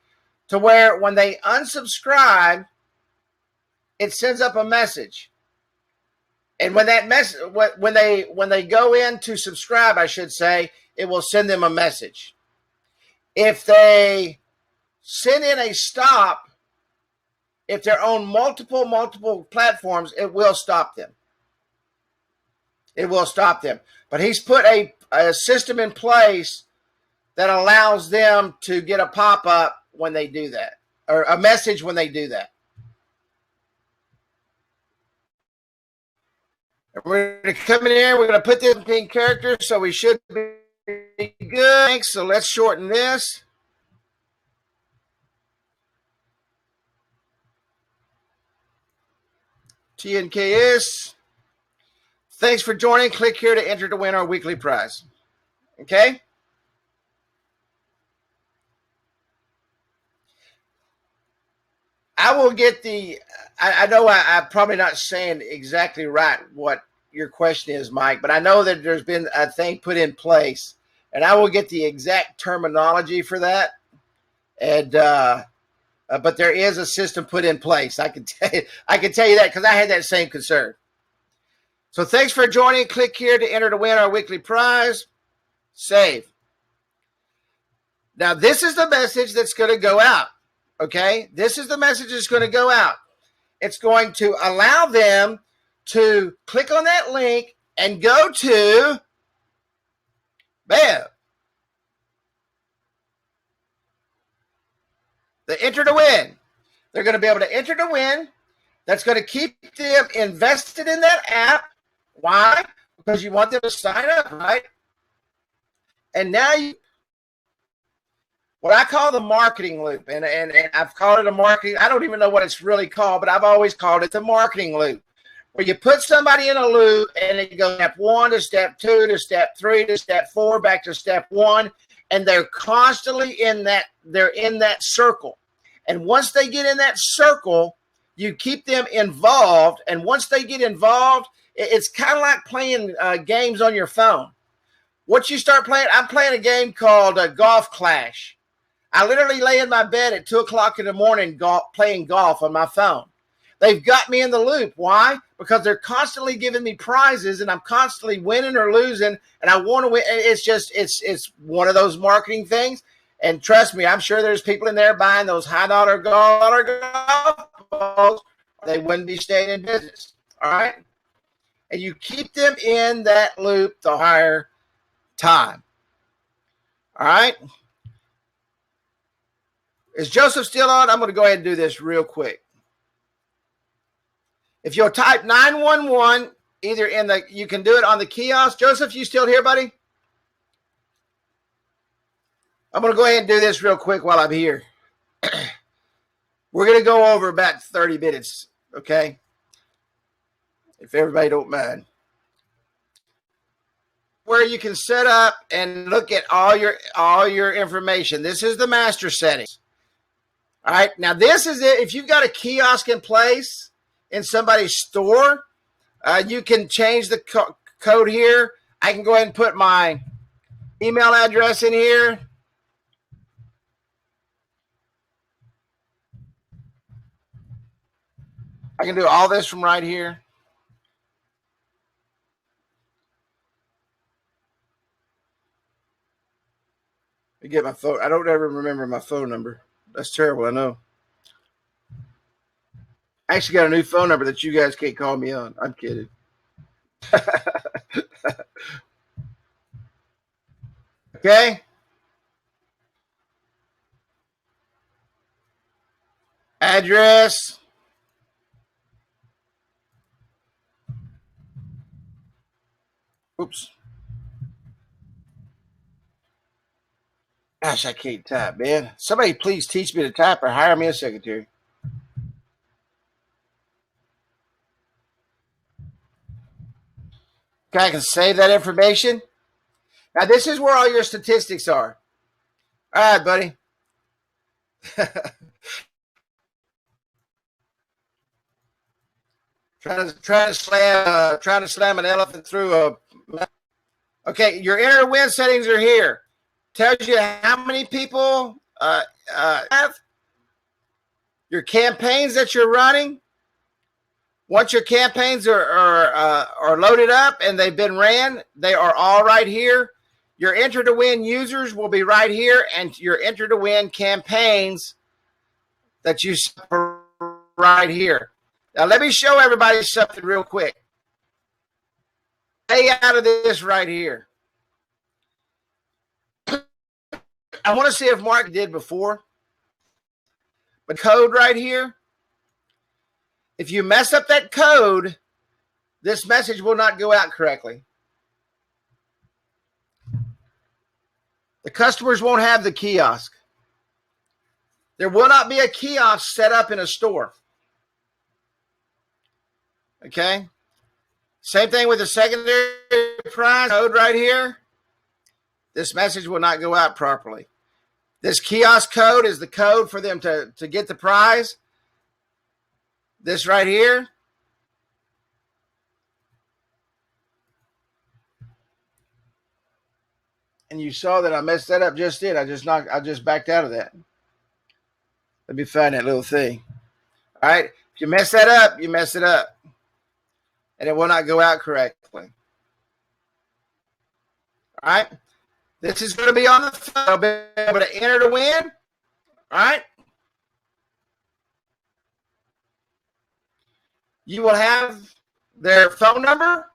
to where when they unsubscribe, it sends up a message. And when that message, when they go in to subscribe, I should say, it will send them a message. If they send in a stop, if they're on multiple platforms, it will stop them. It will stop them. But he's put a system in place that allows them to get a pop-up when they do that, or a message when they do that. We're going to come in here. We're going to put this in pink characters, so we should be good. So let's shorten this. TNKS. Thanks for joining. Click here to enter to win our weekly prize. Okay? I will get the, I know I'm probably not saying exactly right what your question is, Mike, but I know that there's been a thing put in place, and I will get the exact terminology for that. And, but there is a system put in place. I can tell you that because I had that same concern. So thanks for joining. Click here to enter to win our weekly prize. Save. Now, this is the message that's going to go out. Okay? This is the message that's going to go out. It's going to allow them to click on that link and go to, bam, the enter to win. They're going to be able to enter to win. That's going to keep them invested in that app. Why? Because you want them to sign up, right? And now what I call the marketing loop, and I've called it a marketing, I don't even know what it's really called, but I've always called it the marketing loop, where you put somebody in a loop and it goes step 1 to step 2 to step 3 to step 4 back to step 1, and they're constantly in that, they're in that circle. And once they get in that circle, you keep them involved, and once they get involved, it's kind of like playing games on your phone. Once you start playing, I'm playing a game called Golf Clash. I literally lay in my bed at 2 o'clock in the morning playing golf on my phone. They've got me in the loop. Why? Because they're constantly giving me prizes, and I'm constantly winning or losing, and I want to win. It's just, it's one of those marketing things. And trust me, I'm sure there's people in there buying those high dollar golf balls They wouldn't be staying in business. All right. And you keep them in that loop the higher time. All right. Is Joseph still on? I'm going to go ahead and do this real quick. If you'll type 911, either you can do it on the kiosk. Joseph, you still here, buddy? I'm going to go ahead and do this real quick while I'm here. We're going to go over about 30 minutes, okay? If everybody don't mind. Where you can set up and look at all your information. This is the master settings. All right, now this is it. If you've got a kiosk in place in somebody's store, you can change the code here. I can go ahead and put my email address in here. I can do all this from right here. Let me get my phone. I don't ever remember my phone number. That's terrible, I know. I actually got a new phone number that you guys can't call me on. I'm kidding. Okay. Address. Oops. Gosh, I can't type, man. Somebody please teach me to type or hire me a secretary. Okay, I can save that information. Now, this is where all your statistics are. All right, buddy. trying to slam an elephant through a. Okay, your enter win settings are here. Tells you how many people have your campaigns that you're running. Once your campaigns are loaded up and they've been ran, they are all right here. Your enter to win users will be right here, and your enter to win campaigns that you right here. Now, let me show everybody something real quick. Stay out of this right here. I want to see if Mark did before. But code right here, if you mess up that code, this message will not go out correctly. The customers won't have the kiosk. There will not be a kiosk set up in a store. Okay? Same thing with the secondary prize code right here. This message will not go out properly. This kiosk code is the code for them to get the prize. This right here. And you saw that I messed that up just then. I just backed out of that. Let me find that little thing. All right. If you mess that up, you mess it up. And it will not go out correctly. All right. This is going to be on the phone. I'll be able to enter to win. All right. You will have their phone number.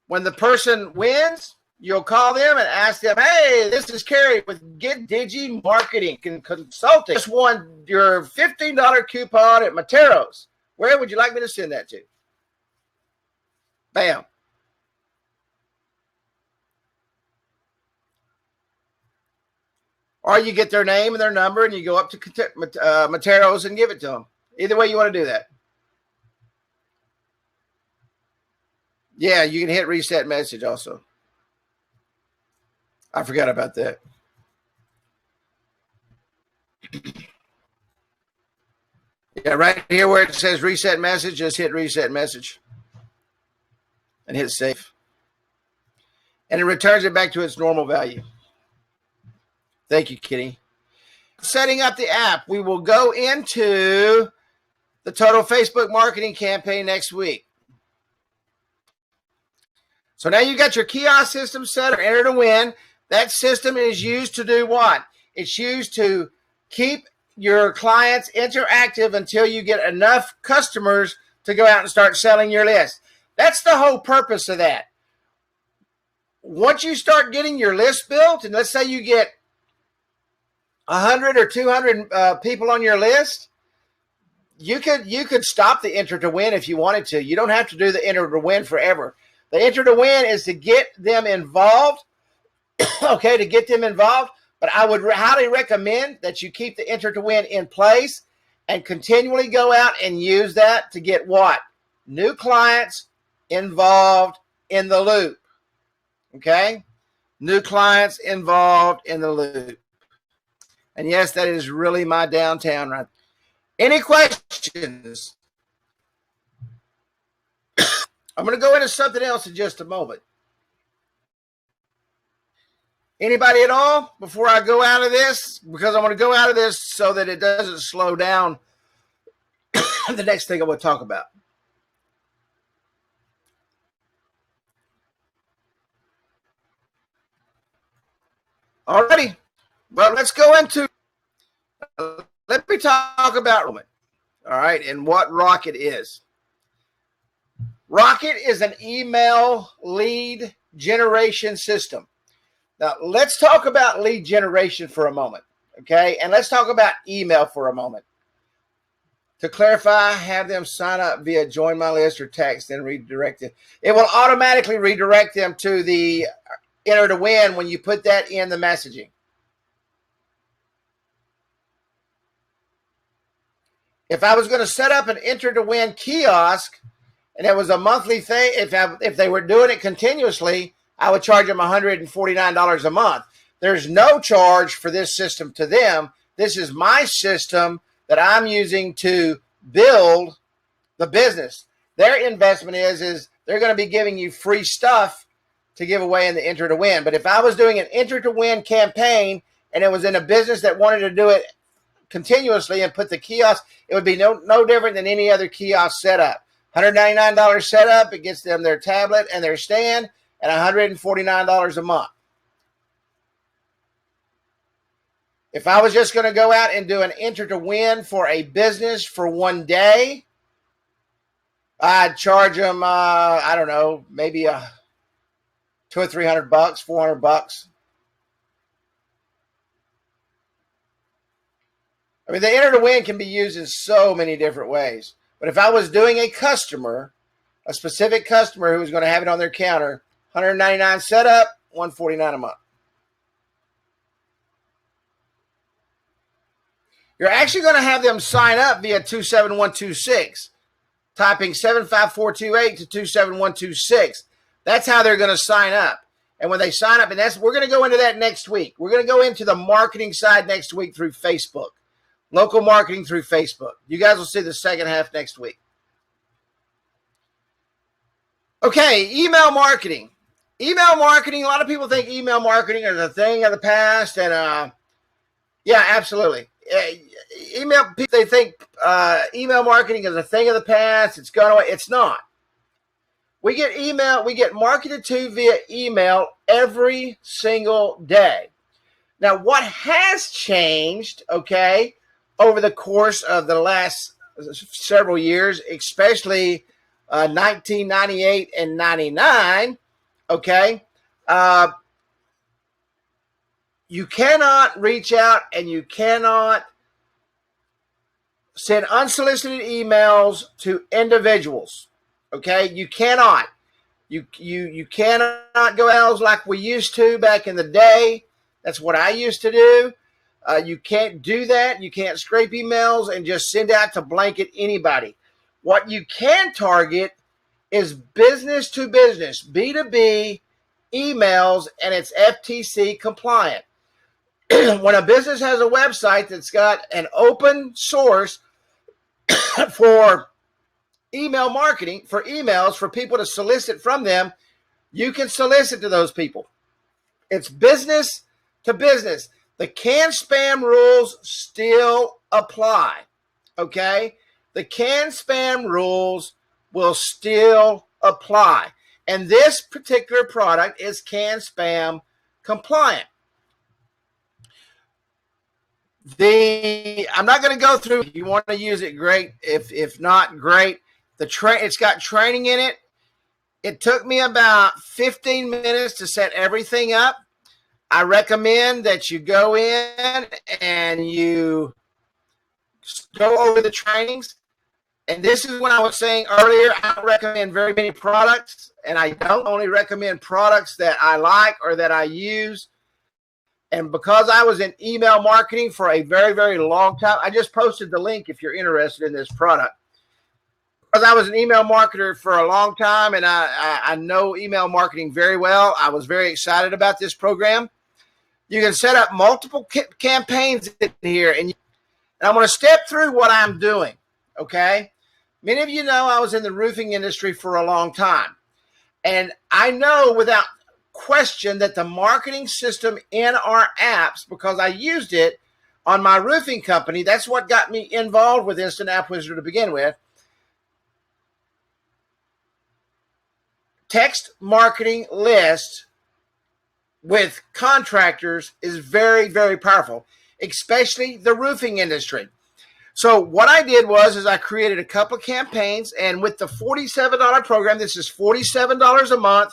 When the person wins, you'll call them and ask them, hey, this is Kerry with Get Digi Marketing Consulting. Just won your $15 coupon at Materos. Where would you like me to send that to? Bam. Or you get their name and their number and you go up to Materos and give it to them. Either way you want to do that. Yeah, you can hit reset message also. I forgot about that. Yeah, right here where it says reset message, just hit reset message and hit save. And it returns it back to its normal value. Thank you, Kitty. Setting up the app, we will go into the total Facebook marketing campaign next week. So now you got your kiosk system set or enter to win. That system is used to do what? It's used to keep your clients interactive until you get enough customers to go out and start selling your list. That's the whole purpose of that. Once you start getting your list built, and let's say you get 100 or 200 people on your list, you could stop the enter to win if you wanted to. You don't have to do the enter to win forever. The enter to win is to get them involved, okay, to get them involved. But I would highly recommend that you keep the enter to win in place and continually go out and use that to get what? New clients involved in the loop, okay? New clients involved in the loop. And yes, that is really my downtown right. Any questions? I'm going to go into something else in just a moment. Anybody at all before I go out of this? Because I'm going to go out of this so that it doesn't slow down the next thing I will talk about. Alrighty. Well, let's go into, let me talk about Rocket. All right, and what Rocket is. Rocket is an email lead generation system. Now, let's talk about lead generation for a moment, okay? And let's talk about email for a moment. To clarify, have them sign up via join my list or text and redirect it. It will automatically redirect them to the enter to win when you put that in the messaging. If I was going to set up an enter to win kiosk and it was a monthly thing, if they were doing it continuously, I would charge them $149 a month. There's no charge for this system to them. This is my system that I'm using to build the business. Their investment is they're going to be giving you free stuff to give away in the enter to win. But if I was doing an enter to win campaign and it was in a business that wanted to do it continuously and put the kiosk, it would be no different than any other kiosk setup. $199 setup, it gets them their tablet and their stand, and $149 a month. If I was just going to go out and do an enter to win for a business for one day, I'd charge them, I don't know, maybe $200 or $300, $400. I mean, the enter to win can be used in so many different ways. But if I was doing a customer, a specific customer who was going to have it on their counter, $199 setup, $149 a month. You're actually going to have them sign up via 27126, typing 75428 to 27126. That's how they're going to sign up. And when they sign up, and we're going to go into that next week. We're going to go into the marketing side next week through Facebook. Local marketing through Facebook. You guys will see the second half next week. Okay, email marketing. Email marketing, a lot of people think email marketing is a thing of the past. And yeah, absolutely. They think email marketing is a thing of the past. It's gone away. It's not. We get marketed to via email every single day. Now, what has changed, okay, over the course of the last several years, especially 1998 and 99, okay, you cannot reach out and you cannot send unsolicited emails to individuals. Okay, you cannot. You cannot go out like we used to back in the day. That's what I used to do. You can't do that. You can't scrape emails and just send out to blanket anybody. What you can target is business to business, B2B emails, and it's FTC compliant. When a business has a website that's got an open source for email marketing, for emails, for people to solicit from them, you can solicit to those people. It's business to business. The CAN-SPAM rules still apply, okay? The CAN-SPAM rules will still apply. And this particular product is CAN-SPAM compliant. I'm not going to go through. If you want to use it, great. If not, great. It's got training in it. It took me about 15 minutes to set everything up. I recommend that you go in and you go over the trainings. And this is what I was saying earlier. I don't recommend very many products, and I don't only recommend products that I like or that I use. And because I was in email marketing for a very, very long time, I just posted the link if you're interested in this product. Because I was an email marketer for a long time, and I know email marketing very well. I was very excited about this program. You can set up multiple campaigns in here, and I'm going to step through what I'm doing, okay? Many of you know I was in the roofing industry for a long time, and I know without question that the marketing system in our apps, because I used it on my roofing company, that's what got me involved with Instant App Wizard to begin with. Text marketing list with contractors is very, very powerful, especially the roofing industry. So what I did was I created a couple of campaigns, and with the $47 program, this is $47 a month.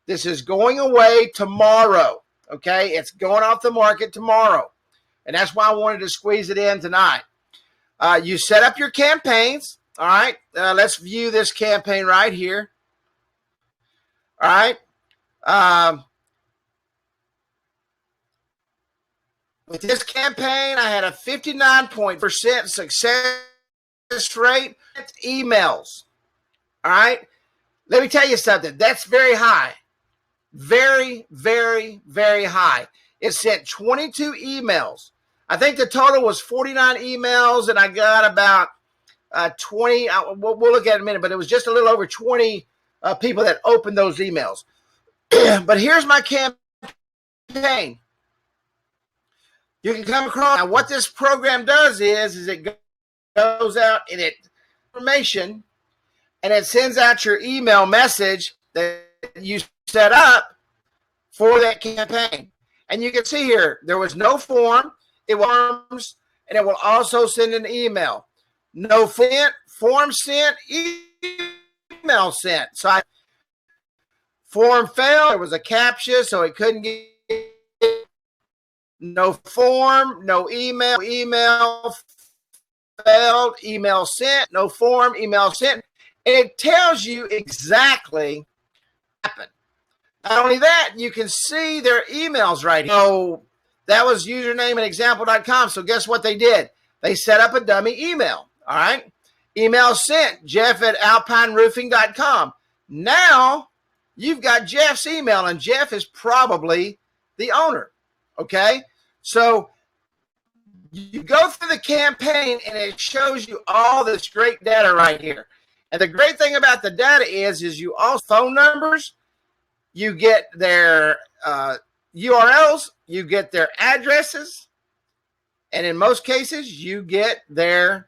This is going away tomorrow, okay? It's going off the market tomorrow, and that's why I wanted to squeeze it in tonight. You set up your campaigns, all right? Let's view this campaign right here, all right? With this campaign, I had a 59% success rate. Emails, all right? Let me tell you something. That's very high. Very, very, very high. It sent 22 emails. I think the total was 49 emails, and I got about 20. We'll look at it in a minute, but it was just a little over 20 people that opened those emails. But here's my campaign. You can come across. Now, what this program does is it goes out and it information, and it sends out your email message that you set up for that campaign. And you can see here, there was no form. It was, and it will also send an email. No form sent, email sent. So form failed. There was a CAPTCHA, so it couldn't get no form, no email failed, email sent, no form, email sent. And it tells you exactly what happened. Not only that, you can see their emails right here. So that was username and example.com. So guess what they did? They set up a dummy email. All right. Email sent, Jeff@alpineroofing.com. Now you've got Jeff's email, and Jeff is probably the owner. Okay. So you go through the campaign, and it shows you all this great data right here. And the great thing about the data is you all phone numbers, you get their URLs, you get their addresses, and in most cases, you get their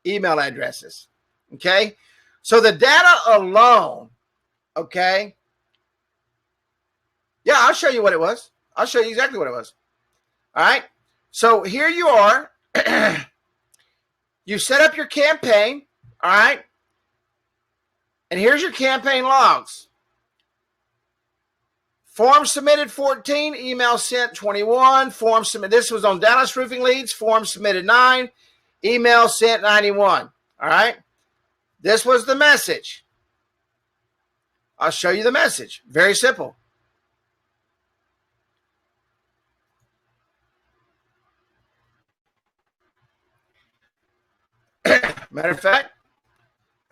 email addresses. Okay. So the data alone, okay. Yeah, I'll show you what it was. I'll show you exactly what it was. All right. So here you are. You set up your campaign. All right. And here's your campaign logs. Form submitted 14, email sent 21, form submitted. This was on Dallas Roofing Leads. Form submitted 9, email sent 91. All right. This was the message. I'll show you the message. Very simple. Matter of fact,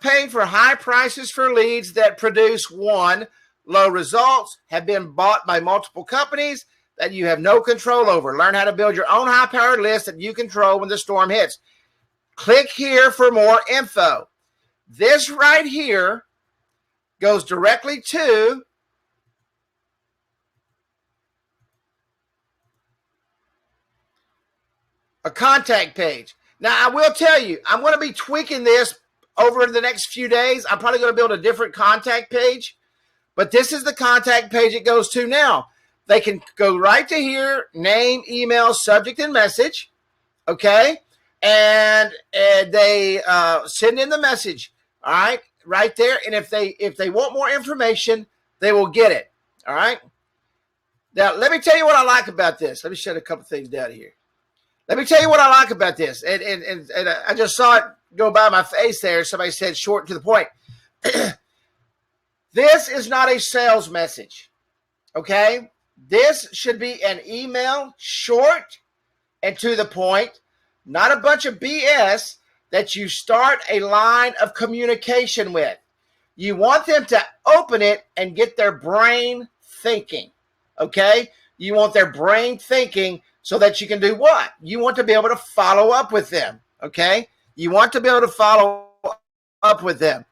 paying for high prices for leads that produce one, low results, have been bought by multiple companies that you have no control over. Learn how to build your own high-powered list that you control when the storm hits. Click here for more info. This right here goes directly to a contact page. Now, I will tell you, I'm going to be tweaking this over the next few days. I'm probably going to build a different contact page, but this is the contact page it goes to now. They can go right to here, name, email, subject, and message. okay? And they send in the message, all right, right there. And if they want more information, they will get it, all right? Now, let me tell you what I like about this. Let me shut a couple things down here. Let me tell you what I like about this. And I just saw it go by my face there. Somebody said short and to the point. This is not a sales message, okay? This should be an email, short and to the point, not a bunch of BS that you start a line of communication with. You want them to open it and get their brain thinking, okay? You want their brain thinking so that you can do what? You want to be able to follow up with them, okay? You want to be able to follow up with them.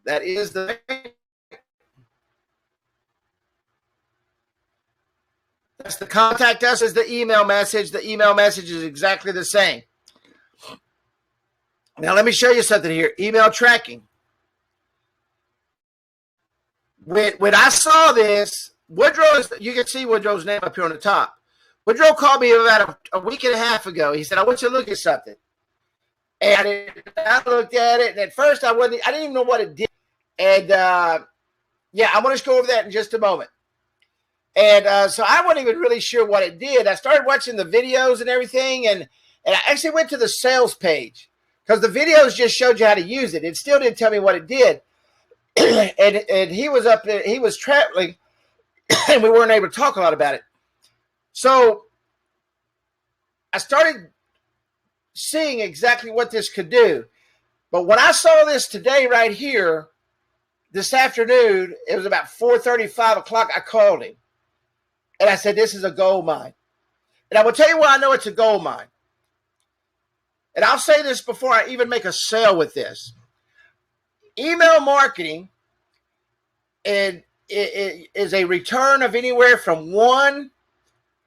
That is the that's the contact us is the email message. The email message is exactly the same. Now let me show you something here. Email tracking. When I saw this, Woodrow, you can see Woodrow's name up here on the top. Woodrow called me about a week and a half ago. He said, I want you to look at something. And I looked at it, and at first I didn't even know what it did. And yeah, I'm going to go over that in just a moment. And so I wasn't even really sure what it did. I started watching the videos and everything, and I actually went to the sales page because the videos just showed you how to use it. It still didn't tell me what it did. and he was up there, he was traveling, and we weren't able to talk a lot about it. So I started seeing exactly what this could do. But when I saw this today right here, this afternoon, it was about 4:30, 5 o'clock, I called him. And I said, this is a gold mine. And I will tell you why I know it's a gold mine. And I'll say this before I even make a sale with this. Email marketing it is a return of anywhere from 1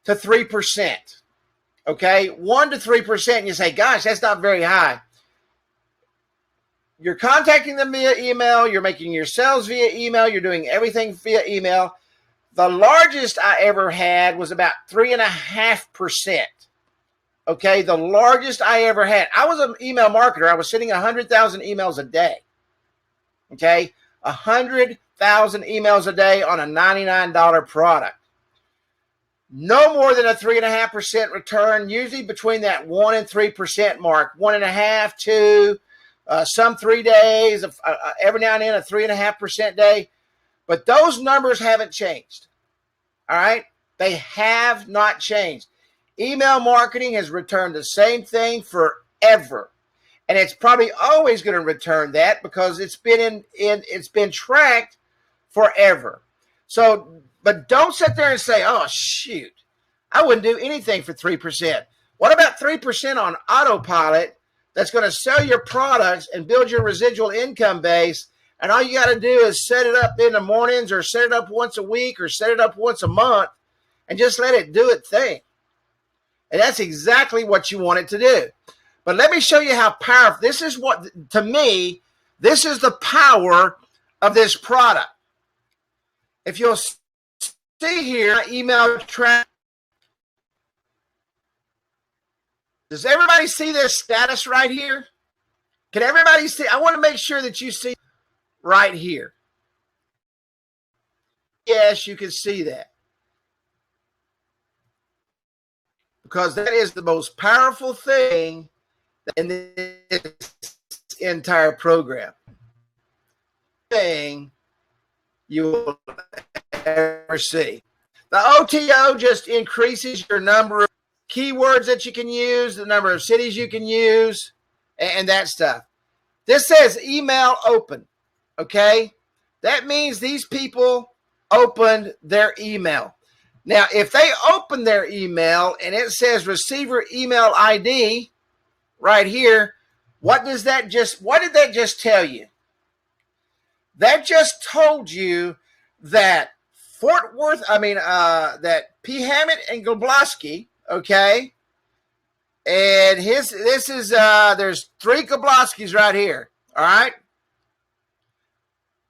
to 3%. Okay, 1 to 3%. And you say, gosh, that's not very high. You're contacting them via email. You're making your sales via email. You're doing everything via email. The largest I ever had was about 3.5%. Okay, the largest I ever had. I was an email marketer. I was sending 100,000 emails a day. Okay, 100,000 emails a day on a $99 product. No more than a 3.5% return, usually between that 1 and 3% mark, 1.5, 2, some 3 days, every now and then a 3.5% day. But those numbers haven't changed. All right? They have not changed. Email marketing has returned the same thing forever. And it's probably always going to return that because it's been it's been tracked forever. So, but don't sit there and say, oh, shoot, I wouldn't do anything for 3%. What about 3% on autopilot that's going to sell your products and build your residual income base? And all you got to do is set it up in the mornings or set it up once a week or set it up once a month and just let it do its thing. And that's exactly what you want it to do. But let me show you how powerful. This is what, to me, this is the power of this product. If you'll see here, email track. Does everybody see this status right here? Can everybody see? I want to make sure that you see right here. Yes, you can see that. Because that is the most powerful thing in this entire program. Thing you will ever see. The OTO just increases your number of keywords that you can use, the number of cities you can use, and that stuff. This says email open, okay? That means these people opened their email. Now, if they open their email and it says receiver email ID right here, what did that just tell you? That just told you that that P. Hammett and Gobloski, okay, and there's 3 Gobloskis right here, all right?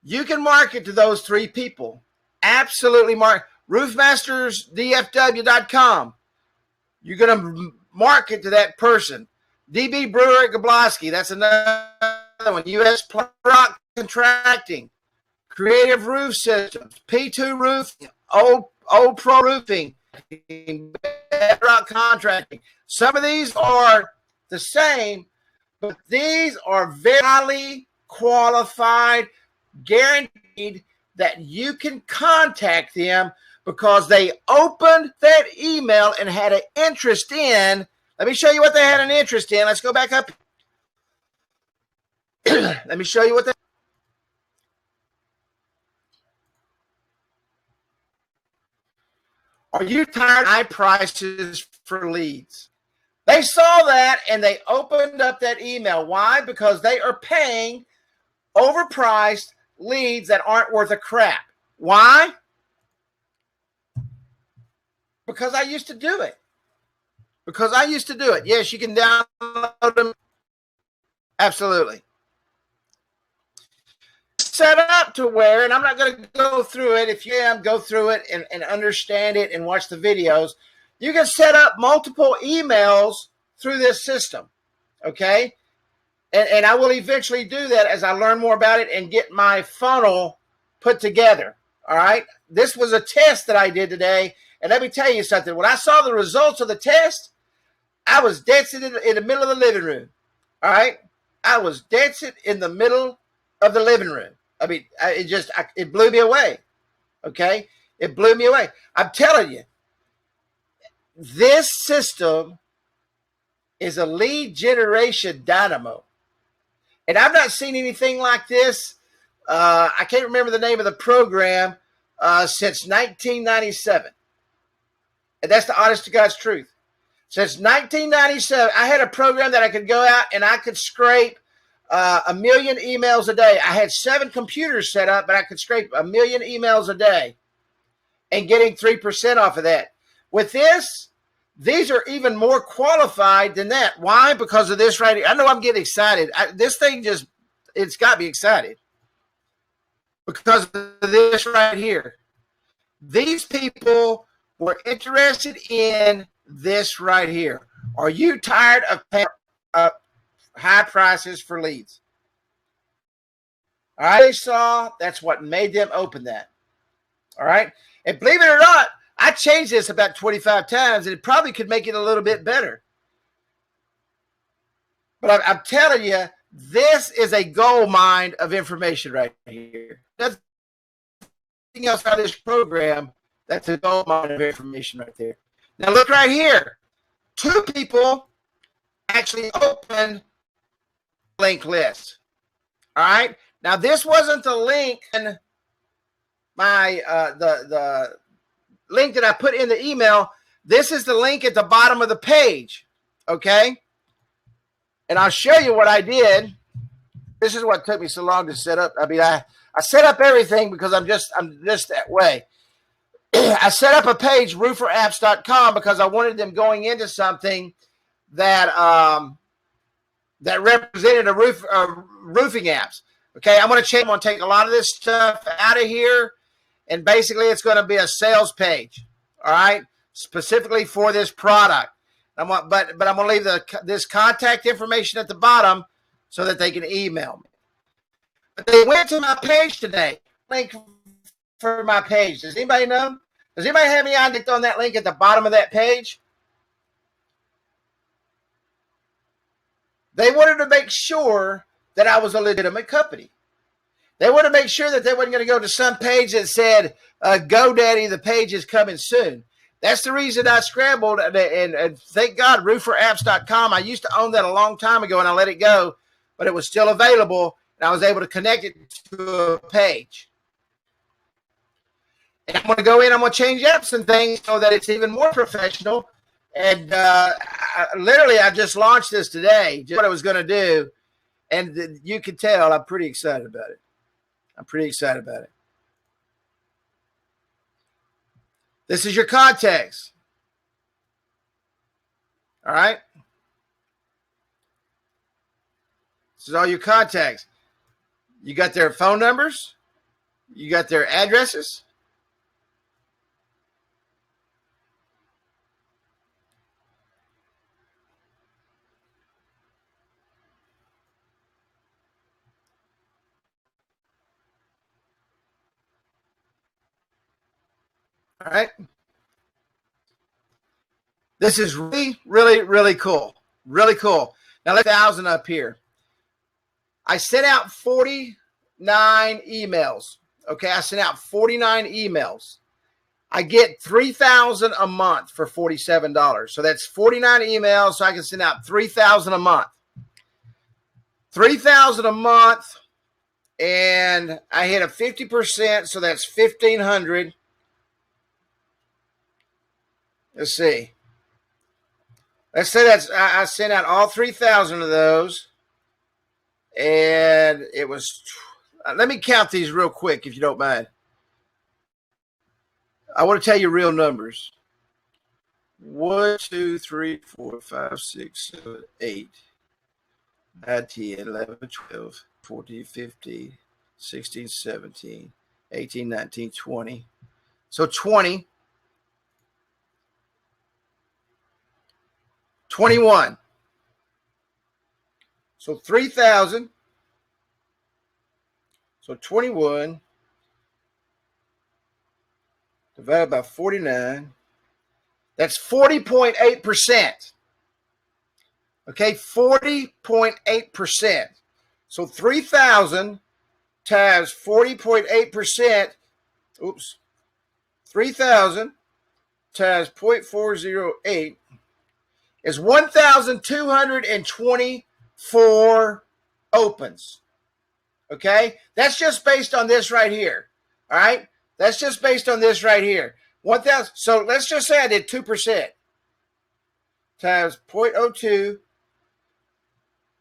You can market to those 3 people. Absolutely market. Roofmastersdfw.com. You're going to market to that person. DB Brewer at Gabloski, that's another one. U.S. Rock Contracting, Creative Roof Systems, P2 Roofing, Old Pro Roofing, Bedrock Contracting. Some of these are the same, but these are very highly qualified, guaranteed that you can contact them because they opened that email and had an interest in. Let me show you what they had an interest in. Let's go back up. Let me show you what they. Are you tired of high prices for leads? They saw that and they opened up that email. Why? Because they are paying overpriced leads that aren't worth a crap. Why? Because I used to do it. Yes, you can download them. Absolutely. Set up to where, and I'm not going to go through it. If you go through it and understand it and watch the videos, you can set up multiple emails through this system. Okay. And I will eventually do that as I learn more about it and get my funnel put together. All right. This was a test that I did today. And let me tell you something. When I saw the results of the test, I was dancing in the middle of the living room. All right. I was dancing in the middle of the living room. I mean, it blew me away. Okay. It blew me away. I'm telling you, this system is a lead generation dynamo. And I've not seen anything like this. I can't remember the name of the program since 1997. And that's the honest to God's truth. Since 1997, I had a program that I could go out and I could scrape 1 million emails a day. I had 7 computers set up, but I could scrape 1 million emails a day and getting 3% off of that. With this, these are even more qualified than that. Why? Because of this right here. I know I'm getting excited. This thing it's got me excited. Because of this right here. These people were interested in this right here. Are you tired of paying high prices for leads? All right, they saw that's what made them open that. All right, and believe it or not, I changed this about 25 times, and it probably could make it a little bit better. But I'm telling you, this is a gold mine of information right here. Nothing else out of this program. That's a gold mine of information right there. Now look right here. 2 people actually opened link list. All right. Now this wasn't the link in my the link that I put in the email. This is the link at the bottom of the page. Okay. And I'll show you what I did. This is what took me so long to set up. I mean, I set up everything because I'm just that way. I set up a page, rooferapps.com, because I wanted them going into something that that represented a roofing apps. Okay, I'm going to change. I'm going to take a lot of this stuff out of here, and basically it's going to be a sales page. All right, specifically for this product. But I'm going to leave this contact information at the bottom so that they can email me. But they went to my page today. Link for my page. Does anybody know? Does anybody have any idea on that link at the bottom of that page? They wanted to make sure that I was a legitimate company. They wanted to make sure that they wasn't going to go to some page that said, GoDaddy, the page is coming soon. That's the reason I scrambled, and thank God, rooferapps.com. I used to own that a long time ago, and I let it go, but it was still available, and I was able to connect it to a page. And I'm going to go in, I'm going to change up some things so that it's even more professional. And I just launched this today, just what I was going to do. And you can tell I'm pretty excited about it. This is your contacts. All right. This is all your contacts. You got their phone numbers. You got their addresses. All right. This is really, really, really cool. Really cool. Now let's 1,000 up here. I sent out 49 emails. Okay, I sent out 49 emails. I get 3,000 a month for $47. So that's 49 emails. So I can send out 3,000 a month. 3,000 a month. And I hit a 50%. So that's 1,500. Let's see. Let's say that's I sent out all 3,000 of those. And it was, let me count these real quick if you don't mind. I want to tell you real numbers. 1, 2, 3, 4, 5, 6, 7, 8, 9, 10, 11, 12, 14, 15, 16, 17, 18, 19, 20. So 20. 21. So 3,000. So 21 divided by 49. That's 40.8%. Okay, 40.8%. So 3,000 times 40.8%. Oops. 3,000 times 0.408 is 1,224 opens. Okay, that's just based on this right here. All right, that's just based on this right here. 1,000. So let's just say I did 2% times 0.02.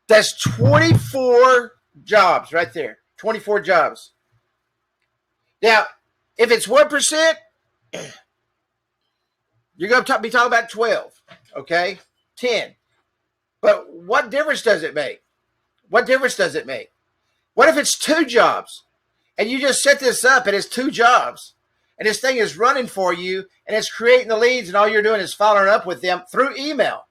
That's 24 jobs right there. 24 jobs. Now, if it's 1%, you're going to be talking about 12. Okay, 10. But what difference does it make? What difference does it make? What if it's 2 jobs and you just set this up and it's 2 jobs and this thing is running for you and it's creating the leads and all you're doing is following up with them through email?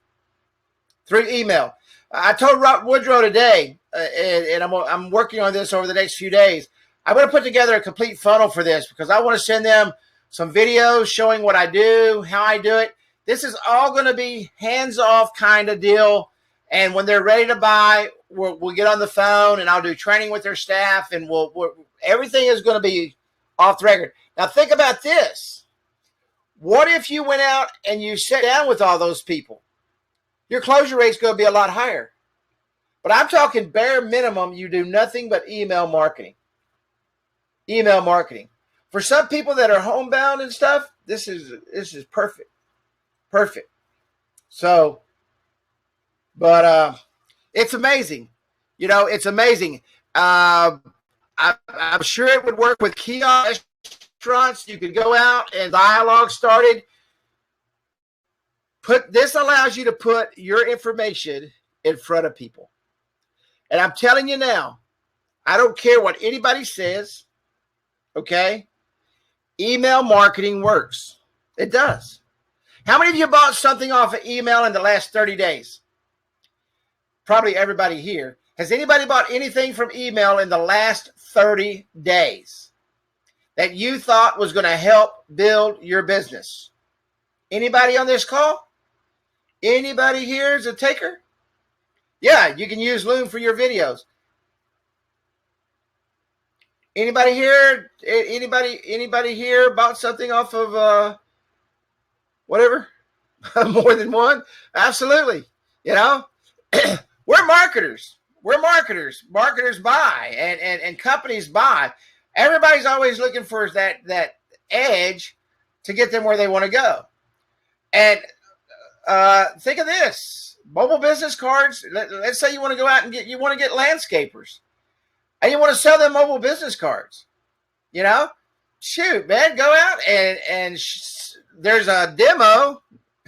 Through email. I told Rob Woodrow today, and I'm working on this over the next few days. I'm going to put together a complete funnel for this because I want to send them some videos showing what I do, how I do it. This is all going to be hands-off kind of deal. And when they're ready to buy, we'll get on the phone and I'll do training with their staff, and everything is going to be off the record. Now think about this. What if you went out and you sat down with all those people? Your closure rate's going to be a lot higher. But I'm talking bare minimum, you do nothing but email marketing. Email marketing. For some people that are homebound and stuff, this is perfect. Perfect. So, but it's amazing. You know, it's amazing. I'm sure it would work with kiosk restaurants. You could go out and dialogue started. This allows you to put your information in front of people. And I'm telling you now, I don't care what anybody says, okay? Email marketing works. It does. How many of you bought something off of email in the last 30 days? Probably everybody here. Has anybody bought anything from email in the last 30 days that you thought was going to help build your business? Anybody on this call? Anybody here is a taker? Yeah, you can use Loom for your videos. Anybody here? Anybody here bought something off of whatever? More than one? Absolutely. You know, we're marketers. We're marketers. Marketers buy and companies buy. Everybody's always looking for that edge to get them where they want to go. And think of this: mobile business cards. Let's say you want to go out and get landscapers, and you want to sell them mobile business cards. You know, shoot, man, go out and there's a demo.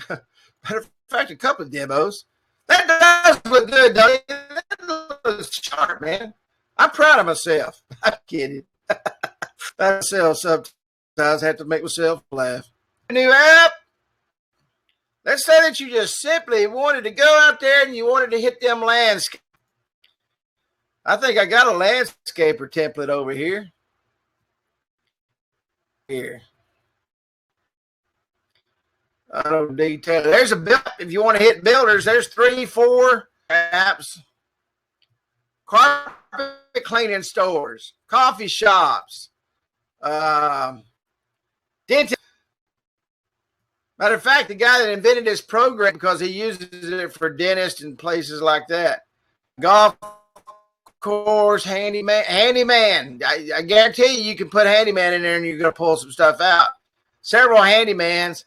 Matter of fact, a couple of demos. That does look good, though. That looks sharp, man. I'm proud of myself. I'm kidding. Myself sometimes I have to make myself laugh. New app. Let's say that you just simply wanted to go out there and you wanted to hit them landscape. I think I got a landscaper template over here. Here. Detail. There's a build. If you want to hit builders, there's 3, 4 apps. Carpet cleaning stores, coffee shops, dentist. Matter of fact, the guy that invented this program, because he uses it for dentists and places like that. Golf course, handyman. I guarantee you can put handyman in there and you're going to pull some stuff out. Several handymans.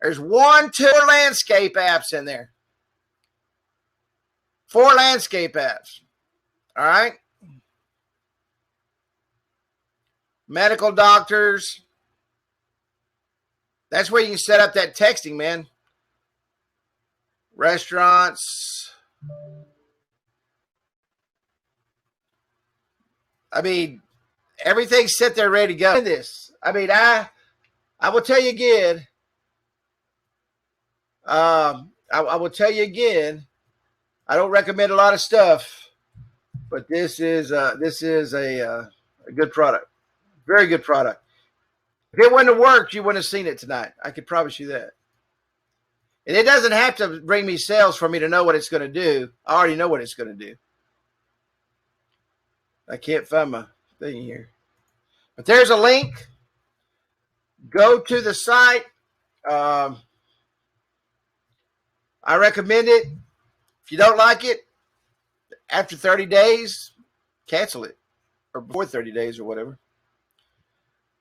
There's 1, 2 landscape apps in there. 4 landscape apps. All right. Medical doctors. That's where you can set up that texting, man. Restaurants. I mean, everything's set there ready to go. This. I mean, I will tell you again. I will tell you again. I don't recommend a lot of stuff, but this is a good product. Very good product. If it wouldn't have worked, you wouldn't have seen it tonight. I could promise you that. And it doesn't have to bring me sales for me to know what it's going to do. I already know what it's going to do. I can't find my thing here. But there's a link. Go to the site. I recommend it. If you don't like it, after 30 days, cancel it. Or before 30 days or whatever.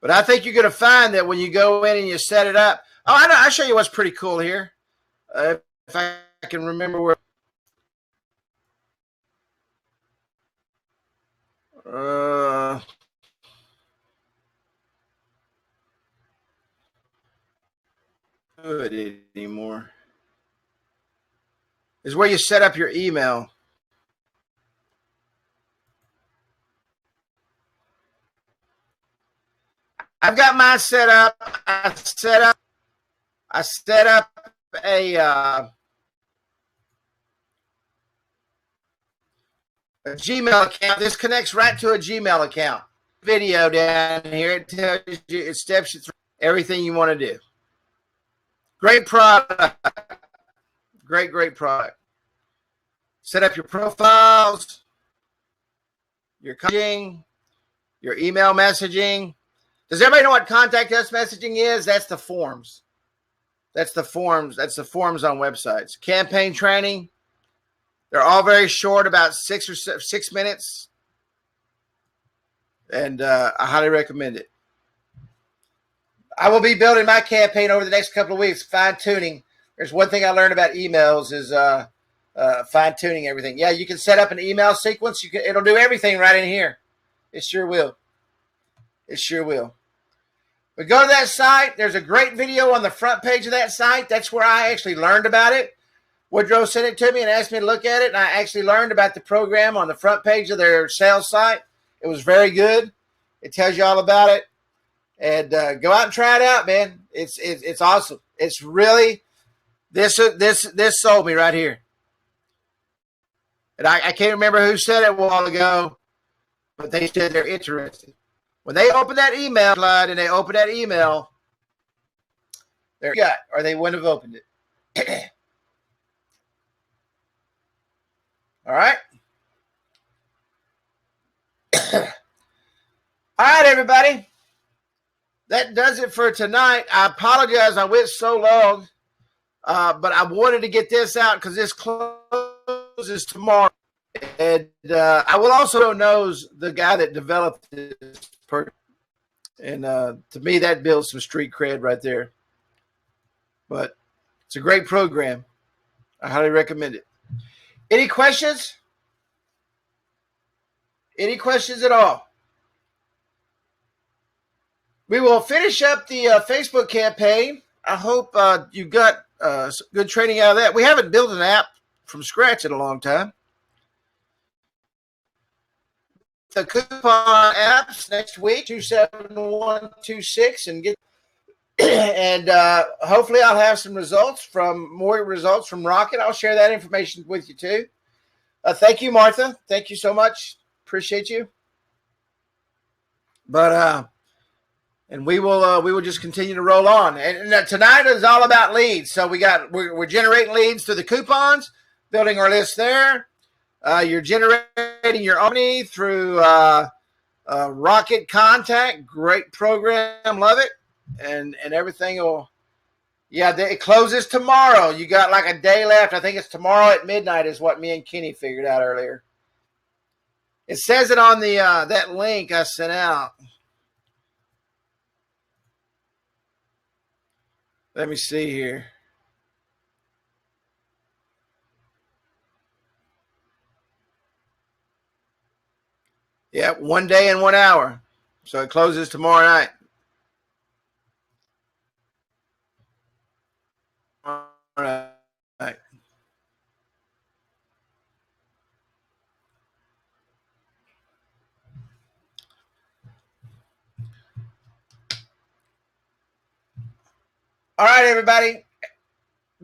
But I think you're going to find that when you go in and you set it up. Oh, I know. I'll show you what's pretty cool here. If I can remember where. Good anymore. Is where you set up your email. I've got mine set up. I set up a Gmail account. This connects right to a Gmail account. Video down here. It tells you, it steps you through everything you want to do. Great product. Great product. Set up your profiles, your coaching, your email messaging. Does everybody know what contact us messaging is? That's the forms. That's the forms. That's the forms on websites. Campaign training. They're all very short, about 6 minutes. And I highly recommend it. I will be building my campaign over the next couple of weeks, fine-tuning. There's one thing I learned about emails is fine-tuning everything. Yeah, you can set up an email sequence. It'll do everything right in here. It sure will. It sure will. But go to that site. There's a great video on the front page of that site. That's where I actually learned about it. Woodrow sent it to me and asked me to look at it, and I actually learned about the program on the front page of their sales site. It was very good. It tells you all about it. And go out and try it out, man. It's awesome. It's really this sold me right here. And I can't remember who said it a while ago, but they said they're interested. When they open that email slide and they open that email, they're got, or they wouldn't have opened it. All right. All right, everybody. That does it for tonight. I apologize. I went so long, but I wanted to get this out because this closes tomorrow. And I will also know the guy that developed this person. And to me, that builds some street cred right there. But it's a great program. I highly recommend it. Any questions? Any questions at all? We will finish up the Facebook campaign. I hope you got some good training out of that. We haven't built an app from scratch in a long time. The coupon apps next week, 27126, and get and hopefully I'll have some more results from Rocket. I'll share that information with you too. Thank you, Martha. Thank you so much. Appreciate you. But And we will just continue to roll on. And tonight is all about leads. So we're generating leads through the coupons, building our list there. You're generating your Omni through Rocket Contact. Great program, love it. And everything will. Yeah, it closes tomorrow. You got like a day left. I think it's tomorrow at midnight is what me and Kenny figured out earlier. It says it on the that link I sent out. Let me see here. Yeah, 1 day and 1 hour. So it closes tomorrow night. All right. All right, everybody.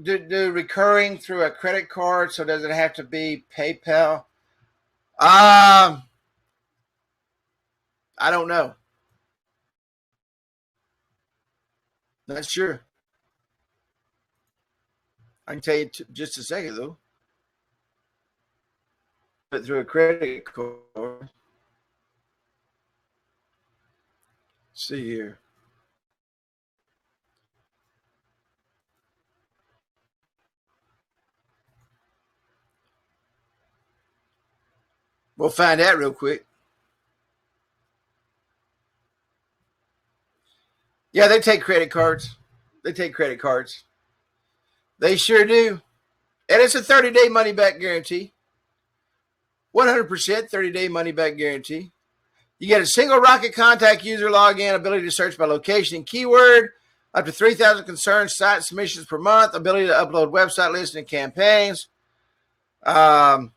Do recurring through a credit card. So does it have to be PayPal? I don't know. Not sure. I can tell you just a second though. But through a credit card. Let's see here. We'll find out real quick. Yeah, they take credit cards. They take credit cards. They sure do. And it's a 30-day money-back guarantee. 100% 30-day money-back guarantee. You get a single Rocket Contact user login, ability to search by location and keyword, up to 3,000 concerned site submissions per month, ability to upload website lists and campaigns, high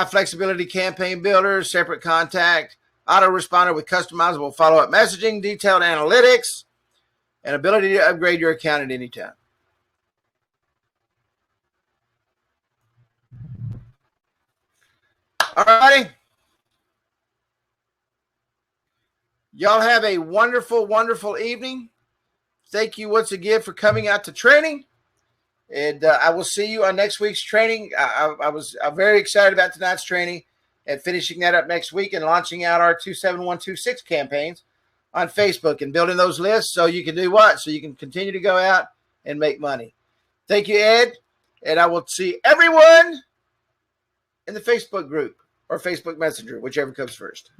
flexibility campaign builder, separate contact, autoresponder with customizable follow-up messaging, detailed analytics, and ability to upgrade your account at any time. All righty. Y'all have a wonderful, wonderful evening. Thank you once again for coming out to training. And I will see you on next week's training. I'm very excited about tonight's training and finishing that up next week and launching out our 27126 campaigns on Facebook and building those lists so you can do what? So you can continue to go out and make money. Thank you, Ed. And I will see everyone in the Facebook group or Facebook Messenger, whichever comes first.